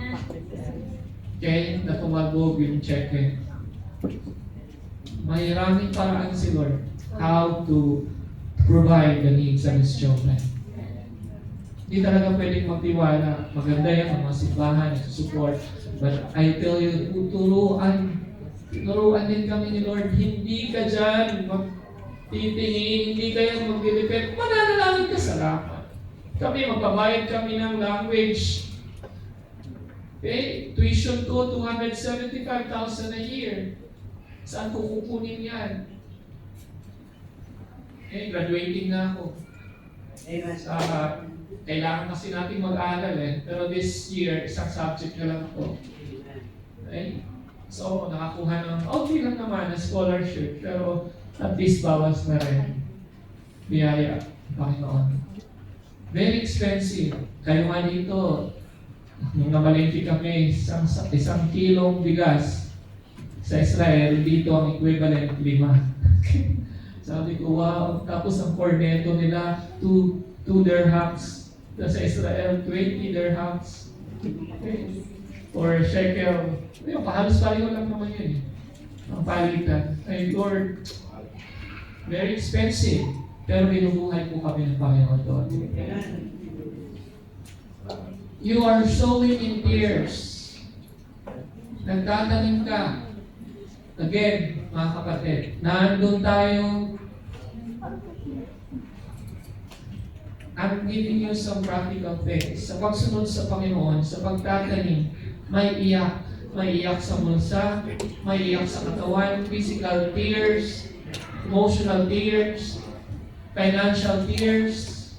Okay? Na tumalbog yung cheque. may maraming paraan si Lord how to provide the needs of His children. Hindi talaga pwedeng magtiwala. Maganda yan ang mga simbahan, support. But I tell you, turuan din kami ni Lord. Hindi ka dyan magtitingin, hindi ka yan magdidepend. Mananalangin ka sa lahat. Kami, magbabayad kami ng language. Okay? Tuition ko, 275,000 a year. Saan ko kukunin yan? Okay, graduating na ako. Kailangan kasi natin mag-aaral Pero this year, isang subject na lang ako. Okay? So, nakakuha ng, okay lang naman, na scholarship. Pero, at least bawas na rin. Biyaya, Panginoon. Very expensive. Kayo nga dito, nung namalengke kami, isang kilong bigas sa Israel, dito ang equivalent 5. Sabi ko, wow. Tapos ang corneto nila, 2 dirhams. Sa Israel, 20 dirhams. Okay. Or shekel. Ayun, halos pareho lang naman yun ang palitan. Ay, Lord, very expensive. Pero binubuhay po kami ng Panginoon doon. You are sowing in tears. Nagtatanim ka. Again, mga kapatid, nandun tayo. I'm giving you some practical things. Sa pagsunod sa Panginoon, sa pagtatanim, may iyak. May iyak sa bulsa, may iyak sa katawan, physical tears, emotional tears, financial tears.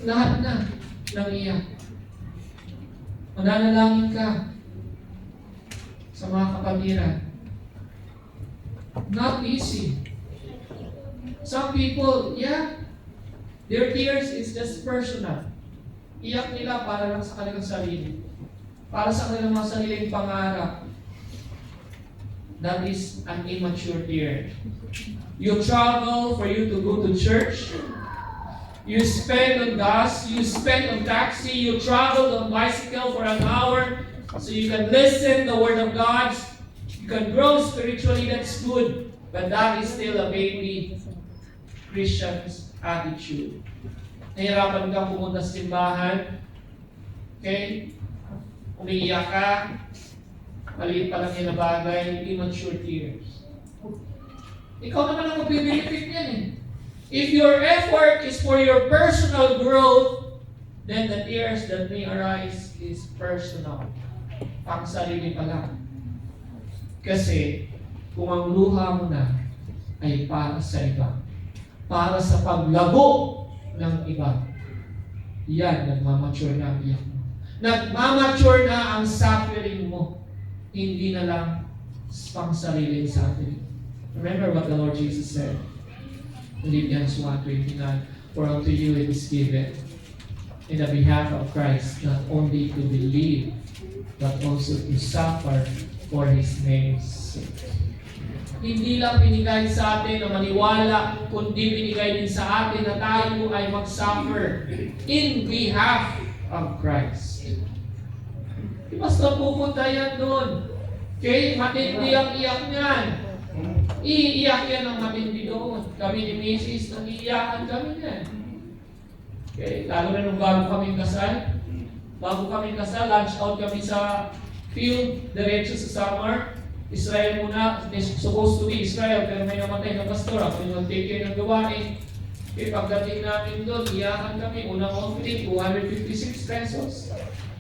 Lahat na ng iyak. Mananalangin ka sa mga kapatiran. Not easy. Some people, their tears is just personal. Iyak nila para lang sa kanilang sarili. Para sa kanilang mga sariling pangarap. That is an immature tear. You travel for you to go to church. You spend on gas. You spend on taxi. You travel on bicycle for an hour so you can listen the Word of God. You can grow spiritually. That's good. But that is still a baby Christian's attitude. Nahirapan kang pumunta sa simbahan. Okay? Umiiyak ka. Maliit pa lang yung nabagay. Immature tears. Ikaw naman ang magbe-benefit yan If your effort is for your personal growth, then the tears that may arise is personal. Pang sarili pa lang. Kasi, kung ang luha mo na ay para sa iba, para sa paglago ng iba, yan, nagmamature na ang iyak mo. Nagmamature na ang suffering mo. Hindi na lang pang sariling suffering. Remember what the Lord Jesus said. Philippians 1:29, for unto you it is given in the behalf of Christ, not only to believe, but also to suffer for His name's sake. Hindi lang binigay sa atin na maniwala, kundi binigay din sa atin na tayo ay mag-suffer in behalf of Christ. Di basta pupunta yan doon. Okay? Matindi ang iyak niyan. Iiyak yan ang matindi doon. Kami ni Mrs. nangiiyakan kami niyan. Okay? Lalo na nung bago kaming kasal. Lunch out kami sa field, diretso sa summer. Israel muna, supposed to be Israel, pero may namatay na pastor. Ako yung mag-take care ng gawain. Okay, pagdating namin doon, iyakan kami. Unang outfit, 256 pesos.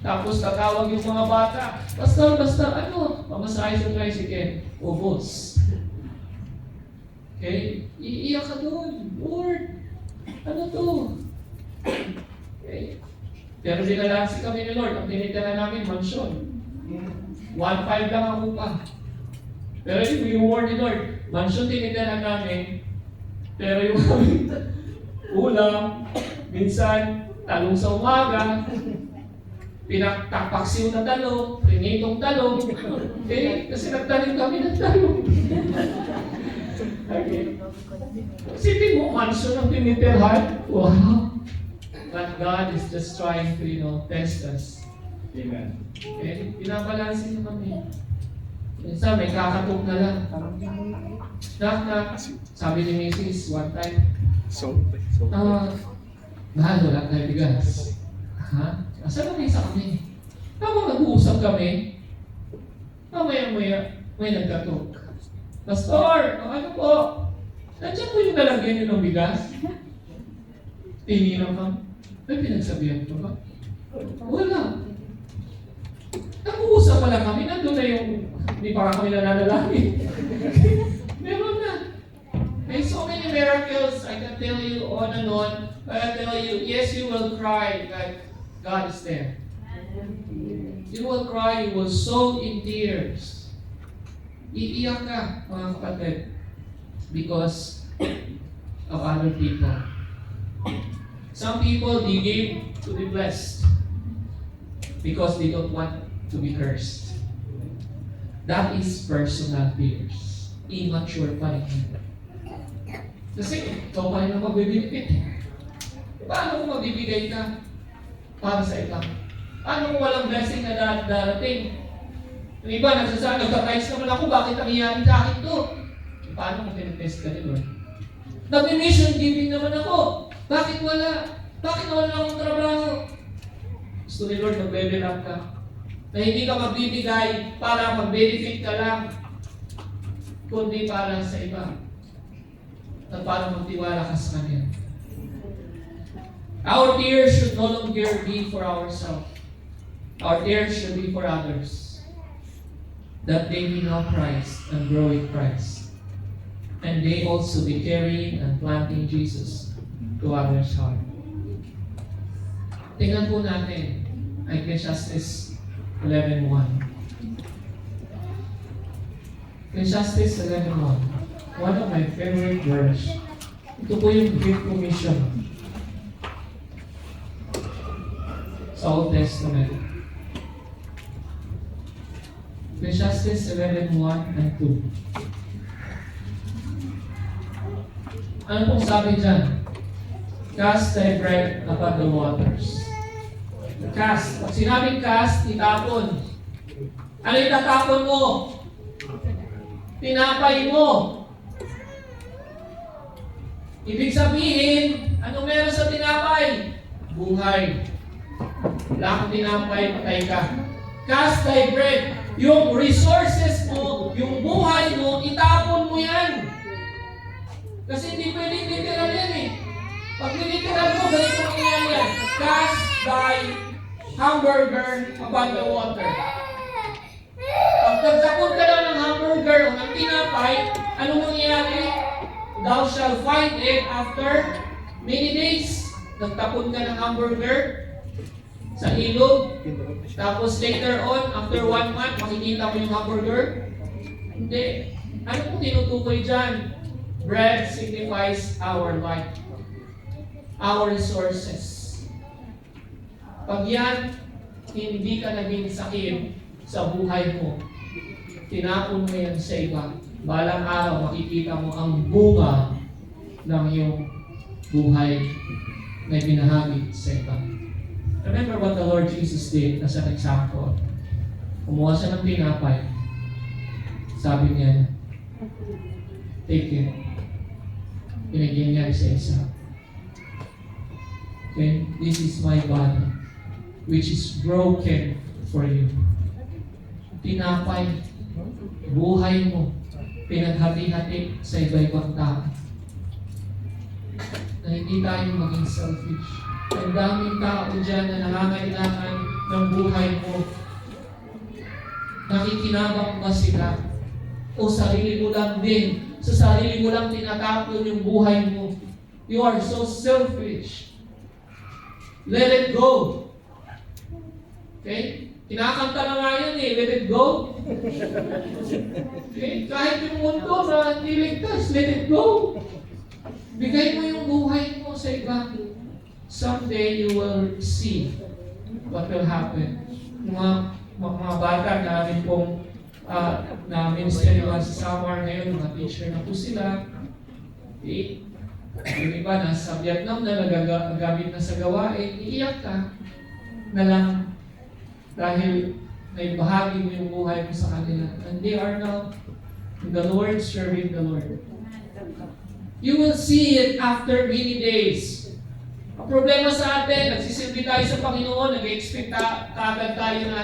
Tapos tatawag yung mga bata. Pastor, pamasahe sa tricycle. Boss. Okay? Iiyak ka doon. Lord, ano to? Okay? Pero dinalansi kami ni Lord. Ang tinitira namin, mansion. 1.5 lang ang upa. Pero yung reward ni Lord, mansion tinitira namin. Pero yung ulam, minsan, talong sa umaga, pinakpaksiw na talong, prinitong talong. Okay? Kasi nagtanim kami ng talong. Okay. Isipin mo, mansion ang tinitirhan. Wow! But God is just trying to, test us. Amen. Okay? Pinabalansin naman niya. Minsan may kakatok na lang. Knock, knock. Sabi ni Mrs. one time, mahal, wala tayo bigas. Ha? Asan na sa kami? Habang nag-uusap kami, mamaya-maya, may nagkatok. Pastor, ano po? Nandiyan po yung lalagyan niyo ng bigas? Tinginan ka. May pinagsabihan ko ba? Wala. Nag-uusap pala kami, nandun na yung, hindi pa kami nananalangin. Meron na. May so many miracles, I can tell you on and on. But I tell you, yes, you will cry, but God is there. You will cry, you will sow in tears. Iiyak ka, mga kapatid, because of other people. Some people, they gave to be blessed because they don't want to be cursed. That is personal fears. Immature pa rin. Kasi, ikaw pa rin ang magbibigay. Paano kung magbibigay ka para sa iba? Paano kung walang blessing na darating? Yung iba, nagsasabi, nagka-price naman ako, bakit nangyayari sa akin to? Paano kung pinatest ka ni Lord? Nag-mission giving naman ako. Bakit wala? Bakit wala akong trabaho? Gusto ni Lord, mag-level up ka. Na hindi ka magbibigay para mag-benefit ka lang, kundi para sa iba. At para magtiwala ka sa Kanya. Our tears should no longer be for ourselves. Our tears should be for others. That they may know Christ and grow in Christ. And they also be carrying and planting Jesus to others' heart. Tingnan po natin Ecclesiastes 11:1. Ecclesiastes 11:1. One of my favorite verse. Ito po yung Great Commission sa Old Testament. Ecclesiastes 11:1 and 2. Ano pong sabi dyan? Cast thy bread upon the waters. Cast. Pag sinabing cast, itapon. Ano yung tatapon mo? Tinapay mo. Ibig sabihin, ano meron sa tinapay? Buhay. Wala kang tinapay, patay ka. Cast thy bread. Yung resources mo, yung buhay mo, itapon mo yan. Kasi hindi pwedeng literal yan eh. Pag literal mo, ganito mangyayari yan. Cast thy hamburger upon the water. Pag nagtapon ka na ng hamburger o ng tinapay, ano mangyayari? Thou shall find it after many days. Nagtapon ka ng hamburger sa ilog. Tapos later on, after 1 month, makikita mo yung hamburger. Hindi. Ano kung tinutukoy dyan? Bread signifies our life. Our resources. Pag yan, hindi ka naging sakit sa buhay mo, tinapon mo yan sa iba. Balang araw, makikita mo ang bunga ng iyong buhay na binahagi sa iba. Remember what the Lord Jesus did as an example. Kumuha siya ng tinapay. Sabi niya, take it. Pinagyan niya isa-isa. Okay? This is my body, which is broken for you. Tinapay, buhay mo, pinaghati-hati sa iba-ibang tao. Na hindi tayo maging selfish. Ang daming tao dyan na nangangailangan ng buhay mo. Nakikinabang ba sila? O sarili mo lang din? Sa sarili mo lang tinatapon yung buhay mo. You are so selfish. Let it go. Okay? Kinakanta na nga yun eh. Let it go. Okay? Kahit yung mundo na hindi ligtas, let it go. Bigay mo yung buhay mo sa iba. Someday you will see what will happen. Mga bata namin pong na ministry sa Samar ngayon, mga teacher na po sila. Okay? Yung iba nasa Vietnam na nagagamit na sa gawain, iiyak ka na lang dahil may bahagi mo yung buhay mo sa kanila. And they are now in the Lord, serving the Lord. You will see it after many days. Ang problema sa atin, nagsisilbi tayo sa Panginoon, nag-expect kaagad tayo na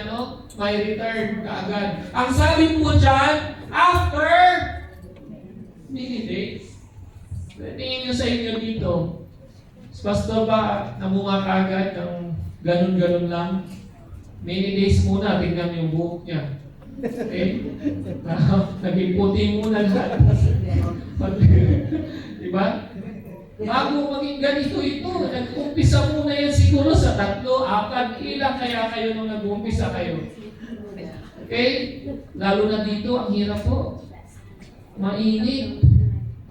may return kaagad. Ang sabi po dyan, after many days. Tingin nyo sa inyo dito, pastor ba namunga kaagad ng ganun-ganun lang? Many days muna, tingnan yung buhok niya. Okay? Naging puti muna lahat. Diba? Bago maging ganito ito, nag-umpisa muna yan siguro sa 3, 4, ilang kaya kayo nung nag-umpisa kayo. Okay? Lalo na dito, ang hirap po. Mainit.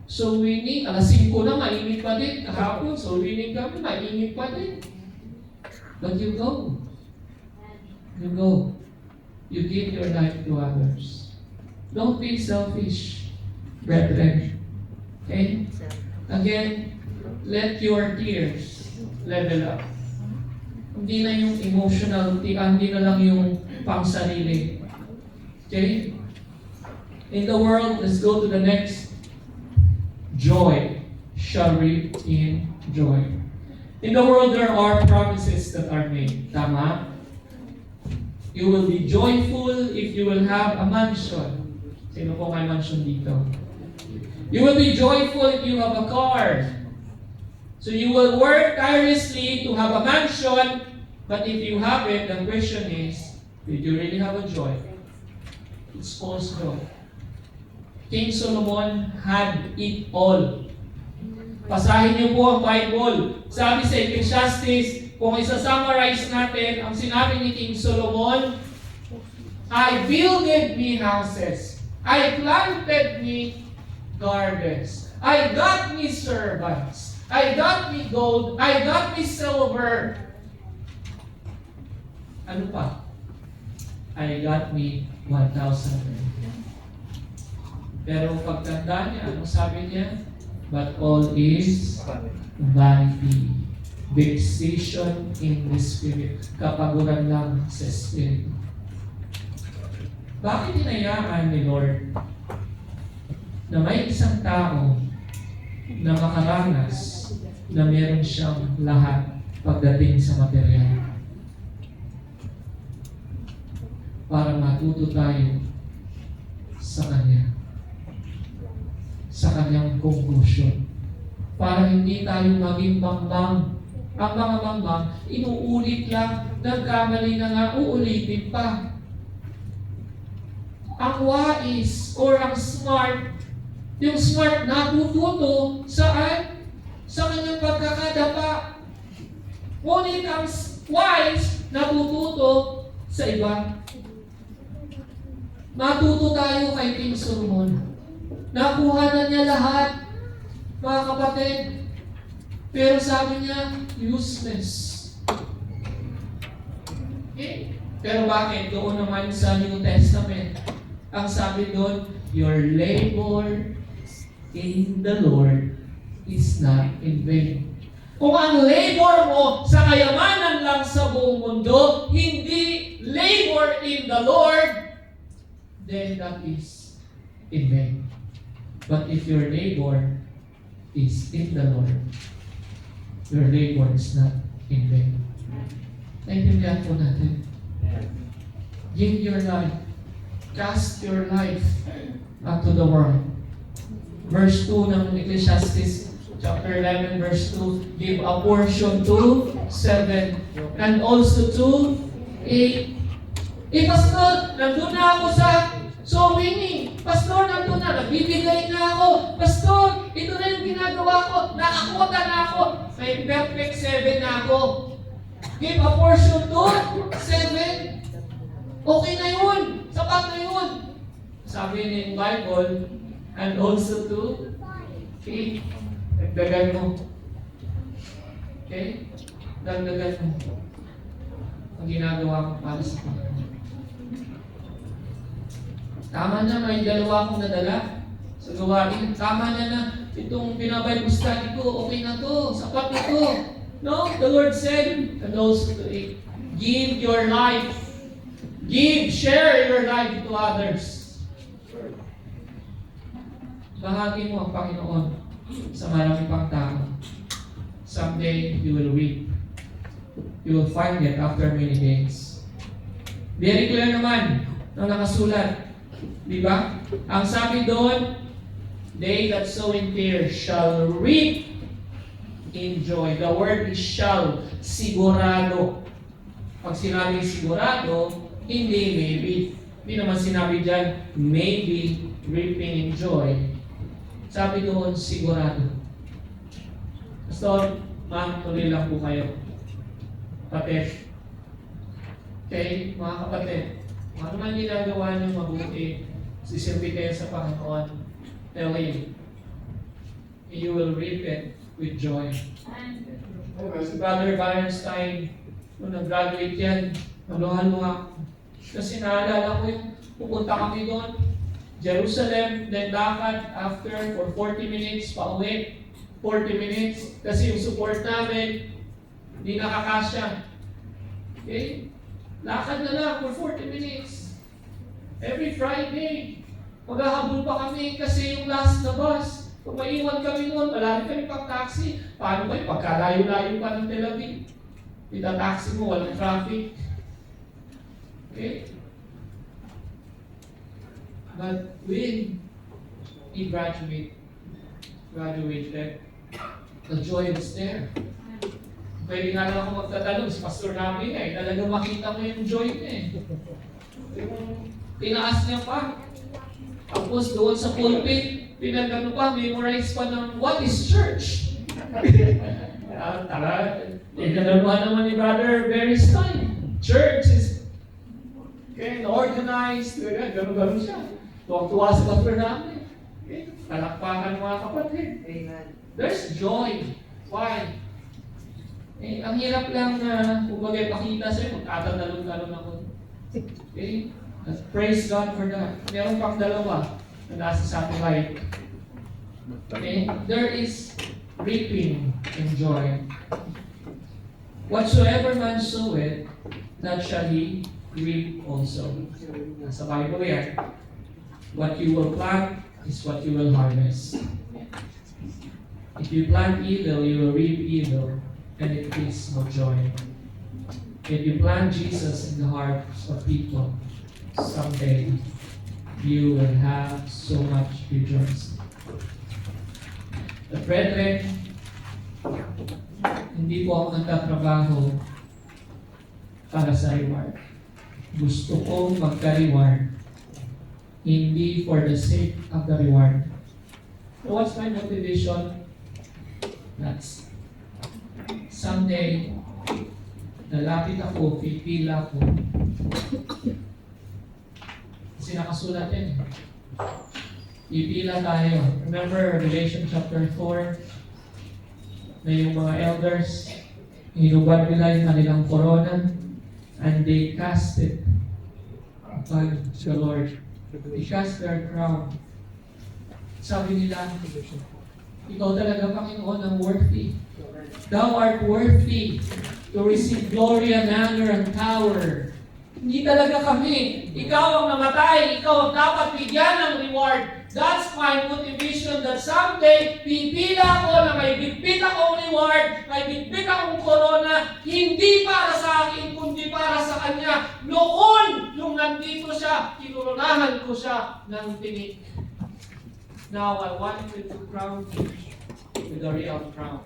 So winning, alas 5 na, mainit pa din. Kahapon, so winning kami, mainit pa din. But you go. You go. You give your life to others. Don't be selfish, brethren. Okay? Again, let your tears level up. Hindi na yung emotional, hindi na lang yung pang-sarili. Okay? In the world, let's go to the next. Joy shall reap in joy. In the world, there are promises that are made. Tama? You will be joyful if you will have a mansion. Sino po may mansion dito? You will be joyful if you have a car. So you will work tirelessly to have a mansion, but if you have it, the question is, did you really have a joy? It's false joy. King Solomon had it all. Pasahin niyo po ang Bible. Sabi sa Ecclesiastes, kung isa-summarize natin, ang sinabi ni King Solomon, I builded me houses. I planted me gardens. I got me servants. I got me gold. I got me silver. Ano pa? I got me 1,000. Pero pagtanda niya, anong sabi niya? But all is vanity. Vexation in the spirit. Kapaguran lang sa spirit. Bakit hinayaan ni Lord na may isang tao na makaranas na meron siyang lahat pagdating sa material? Para matuto tayo sa Kanya. Sa Kanyang conclusion. Para hindi tayo maging bangbang. Ang mga bangbang, inuulit lang, nagkamali na nga, uulitin pa. Ang wais or ang smart, yung smart natututo saan? Sa kanyang pagkakadapa. Ngunit ang wise natututo sa iba. Matuto tayo kay King Solomon. Nakuha na niya lahat, mga kapatid. Pero sabi niya, useless. Okay? Pero bakit? Doon naman sa New Testament, ang sabi doon, your labor in the Lord is not in vain. Kung ang labor mo sa kayamanan lang sa buong mundo, hindi labor in the Lord, then that is in vain. But if your labor is in the Lord, your labor is not in vain. Naintindihan po natin. Give your life. Cast your life unto the world. Verse 2 ng Ecclesiastes chapter 11 verse 2, give a portion to 7 and also to 8. Pastor, nandun na ako sa winning. Pastor, nandun na, nagbibigay na ako. Pastor, ito na yung ginagawa ko. Nakakota na ako. May perfect 7 na ako. Give a portion to 7. Okay na yun. Sapat na yun. Sabi ni Bible, and also to 8. Dagdagan mo. Okay? Dagdagan mo. Ang ginagawa ko para sa Panginoon. Tama na, may 2 akong nadala sa gawain. Tama na itong Bible study ko, okay na to, sapat na to. No, the Lord said, and also to 8, give your life. Give, share your life to others. Bahagi mo ang Panginoon sa marami pang tao. Someday, you will reap. You will find it after many days. Very clear naman ang nakasulat. Di ba? Ang sabi doon, they that sow in tears shall reap in joy. The word is shall, sigurado. Pag sinabi sigurado, hindi maybe. Hindi naman sinabi dyan, maybe reaping in joy. Sabi doon, sigurado. Pastor, ma'am, tuloy lang po kayo. Kapatid. Okay, mga kapatid. Ano man ginagawa niyo mabuti, sisilbi kayo sa Panginoon. Tell Him, you will reap it with joy. Si Brother Bernstein, nung nag-graduate yan, naluha-luha. Kasi naalala ko yung pupunta kami doon, Jerusalem, then lakad after for 40 minutes, pauwi, 40 minutes, kasi yung support namin, hindi nakakasya. Okay? Lakad na lang for 40 minutes. Every Friday, maghahabol pa kami kasi yung last na bus. Kung maiwan kami noon, wala rin kami pang taxi. Paano ba yung pagkalayo-layo pa ng Tel Aviv? Ita-taxi mo, walang traffic. Okay? But when he graduated, the joy was there. Pwede nga lang ako magtatanong, si pastor namin talagang makita mo yung joy niya Yung tinaas niya pa. Tapos doon sa pulpit, pinagano pa, memorize pa ng what is church? Ikalaluhan naman ni Brother Bernstein. Church is organized, gano'n siya. Tuwag-tuwa sa pastor namin. Talakpakan mga kapatid. Amen. There's joy. Why? Ang hirap lang na kumbaga pakita sa'yo, magtatanalong-talong ako. Okay? Praise God for that. Meron pang dalawa na nasa satellite. Okay? There is reaping and joy. Whatsoever man soweth, that shall he reap also. Nasa Bible yan. What you will plant is what you will harvest. If you plant evil, you will reap evil. And it is no joy. If you plant Jesus in the hearts of people, someday you will have so much rejoicing. But brethren, hindi po ako nagtatrabaho para sa reward. Gusto kong magka-reward, hindi for the sake of the reward. So what's my motivation? That's someday, lalapit ako, pipila ko. Kasi nakasulat yan. Pipila tayo. Remember Revelation chapter 4, na yung mga elders, hinubad nila yung kanilang corona, and they cast it upon the Lord. They cast their crown. Sabi nila, ikaw talaga, Panginoon, ang worthy. Thou art worthy to receive glory and honor and power. Hindi talaga kami. Ikaw ang namatay. Ikaw ang dapat bigyan ng reward. That's my motivation that someday, pipila ko na may bitbit akong reward, may bitbit akong corona, hindi para sa akin, kundi para sa Kanya. Noon, nung nandito siya, kinurunahan ko siya ng tinik. Now, I want you to crown me with a real crown.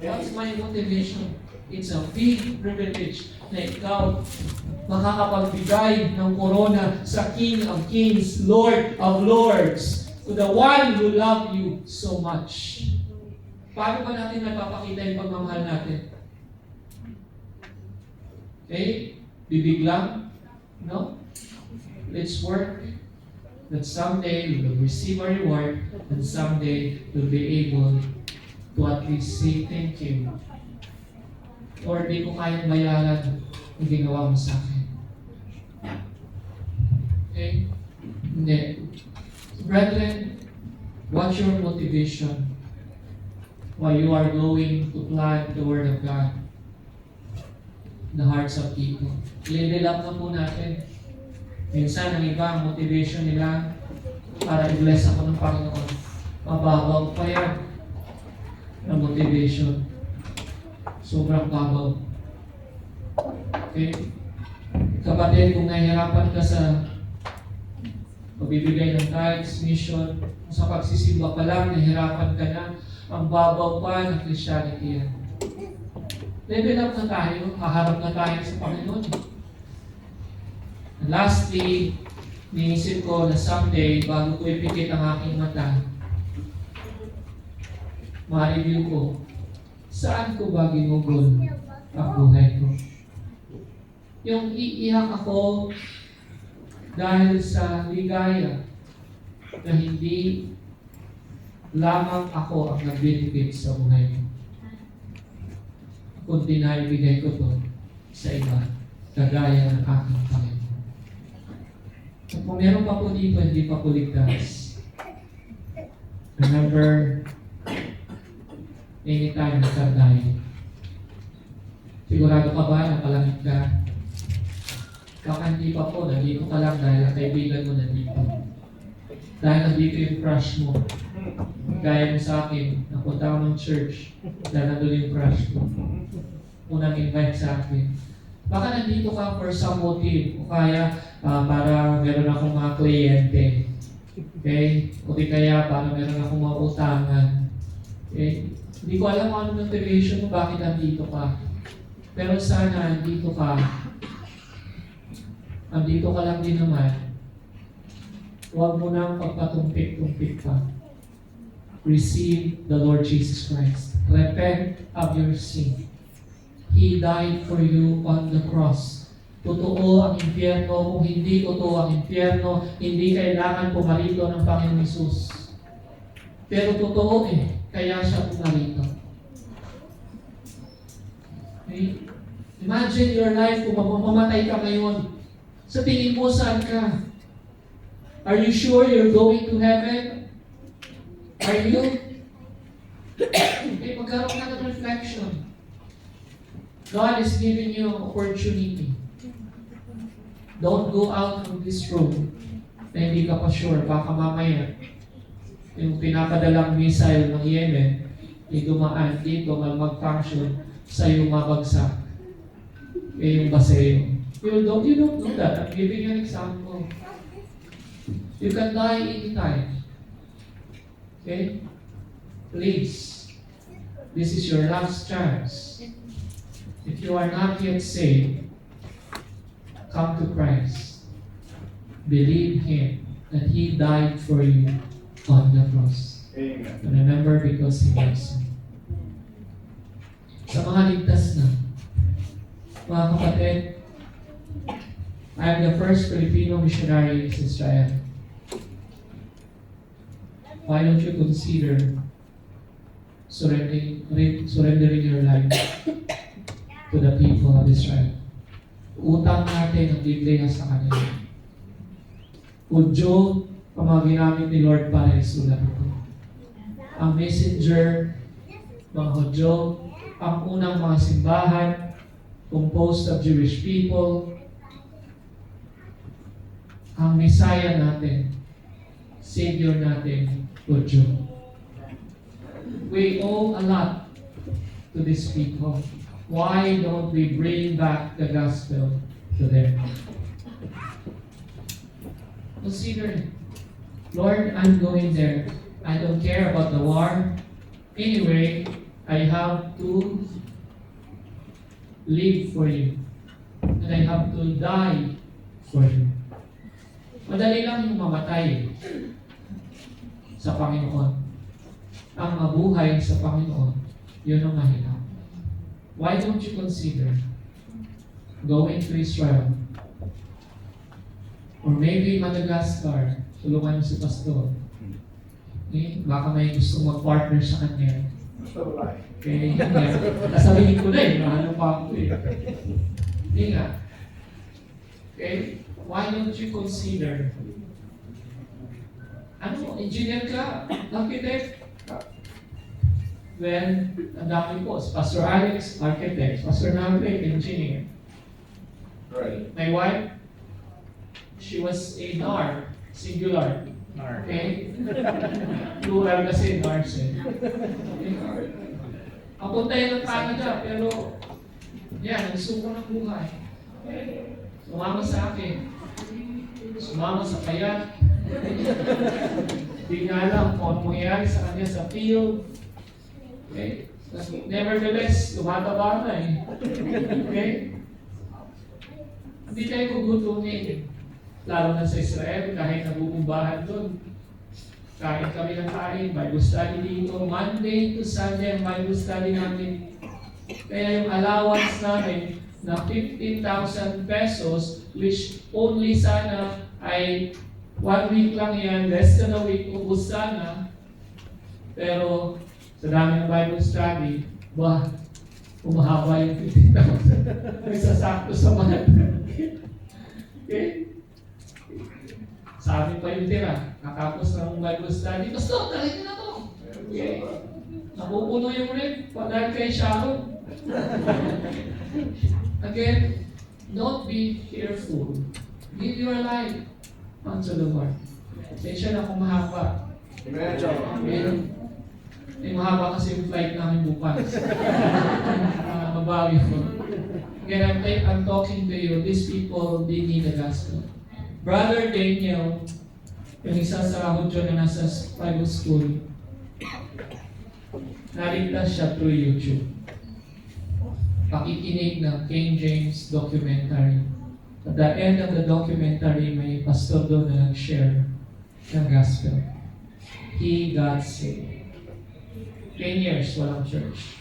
That's my motivation. It's a big privilege na ikaw makakapagbigay ng corona sa King of Kings, Lord of Lords, to the one who loved you so much. Paano ba natin napapakita yung pagmamahal natin? Okay? Bibig lang? No? Let's work that someday we will receive a reward and someday we'll be able to at least say thank you. Or di ko kayang bayaran yung ginawa mo sa akin. Okay? Hindi. Brethren, what's your motivation while you are going to plant the Word of God? the hearts of people. Level up na po natin. Minsan, ang iba, ang motivation nila para i-bless ako ng Panginoon. Mababaw pa yan ang motivation. Sobrang babaw. Okay? Kapatid, kung nahihirapan ka sa pagbibigay ng tithes, mission, sa pagsisimba pa lang, nahihirapan ka na, ang babaw pa ng Christianity yan. Level up na tayo, haharap na tayo sa Panginoon. And lastly, niisip ko na someday, bago ko ipikit ang aking mata, ma-review ko, saan ko ba ginugol ang buhay ko? Yung iiyak ako dahil sa ligaya na hindi lamang ako ang nag-benefit sa buhay ko, kundi naibigay ko to sa iba, kagaya ng aking Panginoon. At kung meron pa po dito, hindi pa po ligtas. Remember, anytime na tayo. Sigurado ka ba na palangit ka? Baka hindi pa po, nandito ka lang dahil ang kaibigan mo nandito. Dahil nandito yung crush mo. Gaya mo sa akin, napunta ako ng church, dahil nandun yung crush mo. Unang invite sa akin. Baka nandito ka for some motive, o kaya para meron akong mga kliyente. Okay? O di kaya para meron akong mga utangan. Okay? Hindi ko alam kung ano motivation mo, bakit nandito ka. Pero sana nandito ka. Nandito ka lang din naman. Huwag mo nang pagpatumpik-tumpik ka. Receive the Lord Jesus Christ. Repent of your sin. He died for you on the cross. Totoo ang impyerno. Kung hindi totoo ang impyerno, hindi kailangan pumarito ng Panginoon Hesus. Pero totoo kaya siya pumarito. Okay? Imagine your life kung mamamatay ka ngayon. Sa tingin mo, saan ka? Are you sure you're going to heaven? Are you? Okay, magkaroon ka ng reflection. God is giving you an opportunity. Don't go out from this room na hindi ka pa sure. Baka mamaya, yung pinapadalang missile ng Yemen, dumaan dito, mag-function, sa'yo mabagsak. Yung baseyo. You don't know that. I'm giving you an example. You can die anytime. Okay? Please. This is your last chance. If you are not yet saved, come to Christ. Believe Him that He died for you on the cross. Amen. And remember, because He loves you. Sa mga ligtas na, mga kapatid, I am the first Filipino missionary in Israel. Why don't you consider surrendering your life to the people of Israel? Utang natin ang Biblia sa kanila. Udyo ang mga ginamit ni Lord para isulat ito. Ang messenger, mga Hudyo, ang unang mga simbahan, composed of Jewish people, ang Messiah natin, Savior natin, Hudyo. We owe a lot to these people. Why don't we bring back the gospel to them? Consider it. Lord, I'm going there. I don't care about the war. Anyway, I have to live for you. And I have to die for you. Madali lang yung mamatay sa Panginoon. Ang mabuhay sa Panginoon, yun ang mahirap. Why don't you consider going to Israel? Or maybe Madagascar, tulungan mo si Pastor. Okay? Baka may gusto mag-partner sa kanya. Okay, nasabihin ko na ano pa ako Hindi nga. Okay? Why don't you consider engineer ka, architect? Well, ang dami po. Si Pastor Alex, architect. Pastor Nagre, engineer. Right. My wife, she was a NAR, singular. Nar. Okay? Plural kasi, NARS eh. Okay? Papunta yun ng Canada, pero yan, nagsuko ng buhay. Sumama sa akin. Sumama sa kayak. Hindi nga alam kung ano mangyayari sa kanya sa field. Okay? Nevertheless, tumataba na eh. Okay? Hindi tayo gugutumin. Lalo na sa Israel, kahit nabubumbahan doon. Kain kami ng kain, Bible study dito. Monday to Sunday ang Bible study namin. Kaya yung allowance namin na 15,000 pesos, which only sana ay 1 week lang yan, less than a week, ubus sana. Pero sa dami ng Bible study, umahaba yung 15,000. May sasakto sa mga. Okay? Sabi pa yung tira, nakapos ng Bible study, Pastor, talaga na to. Okay? Napupuno yung rib, dahil kay Sharon. Again, don't be fearful. Give your life unto the Lord. Pasensya na kung mahaba. Amen. Amen. May mahaba kasi yung flight namin bukas. Mabawi ko. Again, I'm talking to you. These people, they need the gospel. Brother Daniel, yung isa sa Hudyo na nasa Bible school, naligtas siya through YouTube. Pakikinig ng King James documentary. At the end of the documentary, may pastor doon na nag-share ng gospel. He got saved. 10 years, walang church.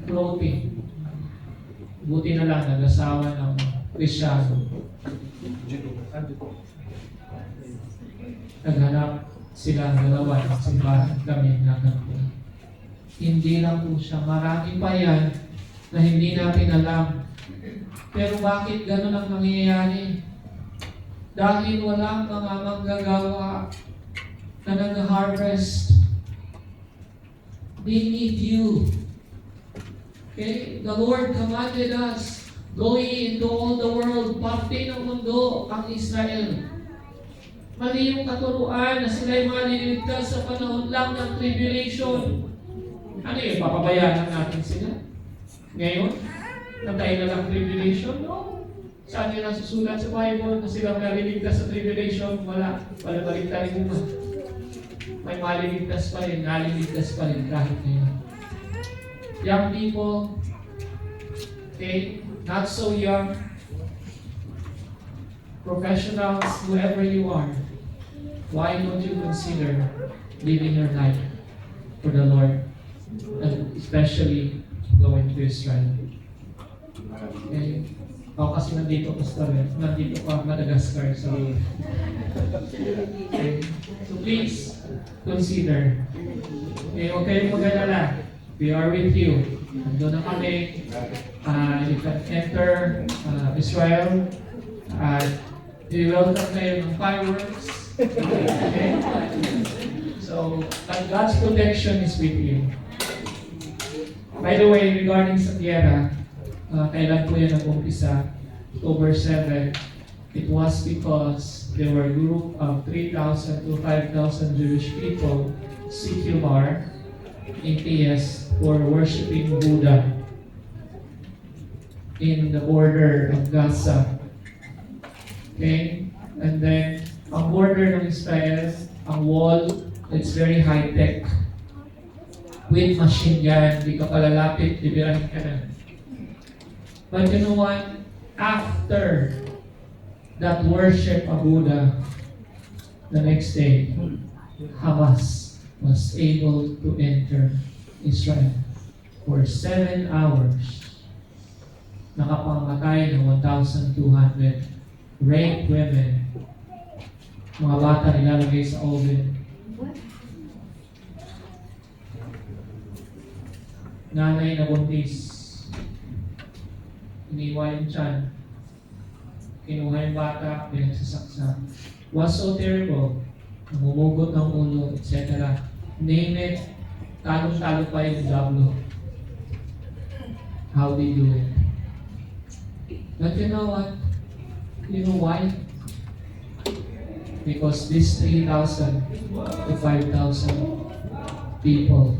Floating. Buti na lang, nag-asawa ng Kristyano. Naghanap sila ng dalawa ng simbahan kami naghanap. Hindi lang po siya. Marami pa yan na hindi natin alam. Pero bakit gano'n ang nangyayari? Dahil walang mga manggagawa na nag-harvest. They need you. Okay? The Lord commanded us, go ye into all the world, pati ng mundo ang Israel. Mali yung katuruan na sila'y maliligtas sa panahon lang ng tribulation. Ano yun? Papabayaan natin sila? Ngayon? Nantayin na lang tribulation? No. Saan yun nasusulat sa Bible na silang naliligtas sa tribulation? Wala. Wala baliktarin mo. May maliligtas pa rin, naliligtas pa rin kahit ngayon. Young people, okay, not so young, professionals, whoever you are, why don't you consider living your life for the Lord, and especially going to Israel? Okay. Ako kasi nandito, Pastor, nandito pa Madagascar, so okay. So please, consider. Okay, huwag kayong mag-alala. We are with you. Nandun na kami. You can enter Israel. We welcome kayo ng fireworks. Okay? So, God's protection is with you. By the way, regarding sa Tierra, kailan po yan nag-umpisa? October 7. It was because there were a group of 3,000 to 5,000 Jewish people, secular, atheists, who were worshiping Buddha in the border of Gaza. Okay? And then, ang border ng Israel, ang wall, it's very high-tech. With machine gun, di ka palalapit, bibirahin ka na. But you know what? After that worship of Buddha, the next day, Hamas was able to enter Israel for 7 hours. Nakapamatay ng 1,200 raped women. Mga bata nilalagay sa oven. Nanay na buntis. Iniwan yung tiyan. Kinuha yung bata, pinagsasaksak. Was so terrible. Namumugot ng ulo, etc. Name it, talong-talo pa yung Diablo. How they do it. But you know what? You know why? Because these 3,000 to 5,000 people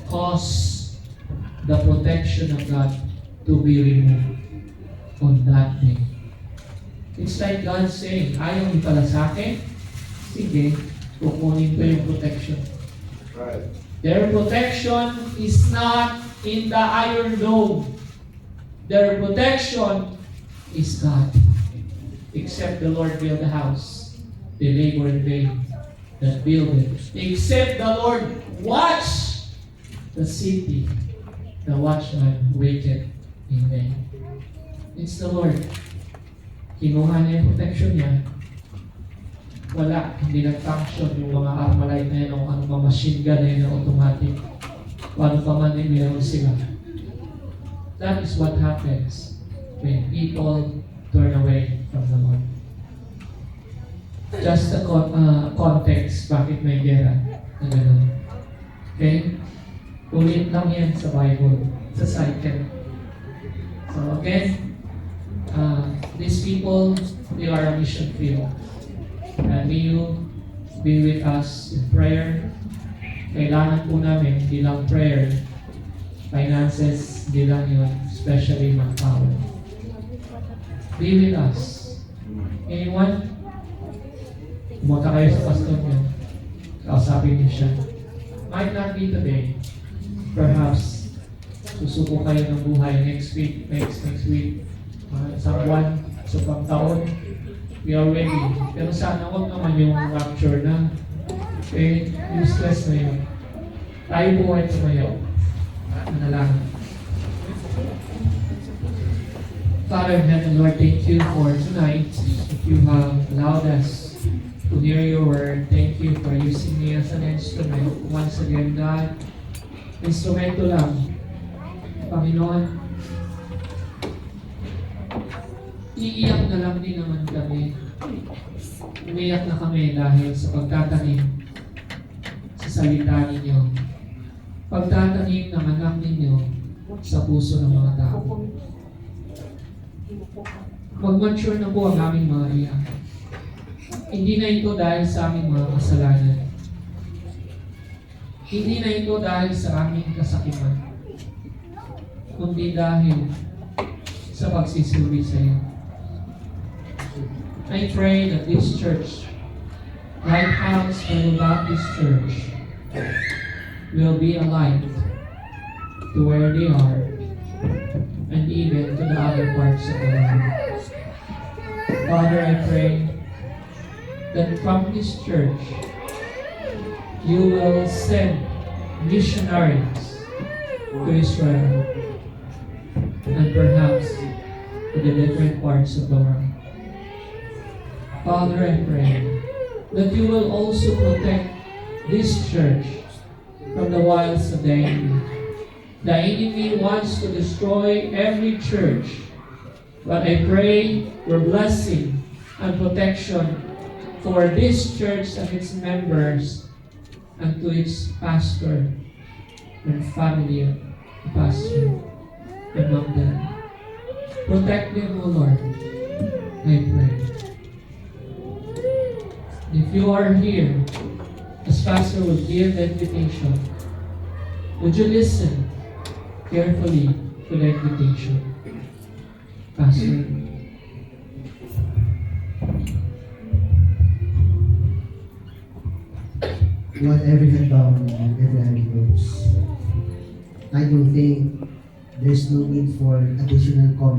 cause the protection of God to be removed on that day. It's like God saying, ayaw niyo pala sa akin? Sige, kukunin ko yung protection. Right. Their protection is not in the Iron Dome. Their protection is God. Except the Lord build the house, they labor in vain that build it. Except the Lord watch the city, the watchman waketh in vain. It's the Lord. Kinuha niya yung protection niya. Wala, hindi nag-function yung mga Armalite na yun o ano pa machine gun na yun na automatic. O ano pa man yung meron sila. That is what happens when people turn away from the Lord. Just a context, bakit may gera na gano'n. Okay? Ulit lang yan sa Bible, sa cycle. So again, these people, they are a mission field. And may you be with us in prayer. Kailangan po namin, hindi lang prayer, finances, hindi lang yun, especially manpower. Be with us. Anyone? Pumunta kayo sa pastor niyo. Kausapin niyo siya. Might not be today. Perhaps, susuko kayo ng buhay next week, next week. Isang buwan, sa pang-taon. We are ready. Pero sana huwag naman yung rapture na useless na yun. Tayo po ay tumayo. Manalangin. Father in heaven, Lord, thank you for tonight. If you have allowed us to hear your word, thank you for using me as an instrument. Once again, God, instrumento lang. Panginoon, iiyak na lang din naman kami. Umiyak na kami dahil sa pagtatanim sa salita ninyo. Pagtatanim ng anak ninyo sa puso ng mga tao. Mag-mature na po ang aming mga iyak. Hindi na ito dahil sa aming mga kasalanan. Hindi na ito dahil sa aming kasakiman. Kundi dahil sa pagsisilbi sa iyo. I pray that this church, Lighthouse Bible Baptist Church, will be a light to where they are and even to the other parts of the world. Father, I pray that from this church, you will send missionaries to Israel and perhaps to the different parts of the world. Father, I pray that you will also protect this church from the wiles of the enemy. The enemy wants to destroy every church, but I pray for blessing and protection for this church and its members and to its pastor and family of the pastor among them. Protect them, O Lord, I pray. If you are here, as Pastor will give the invitation, would you listen carefully to the invitation? Pastor. Want every head bowed and every eye closed. I don't think there's no need for additional comment.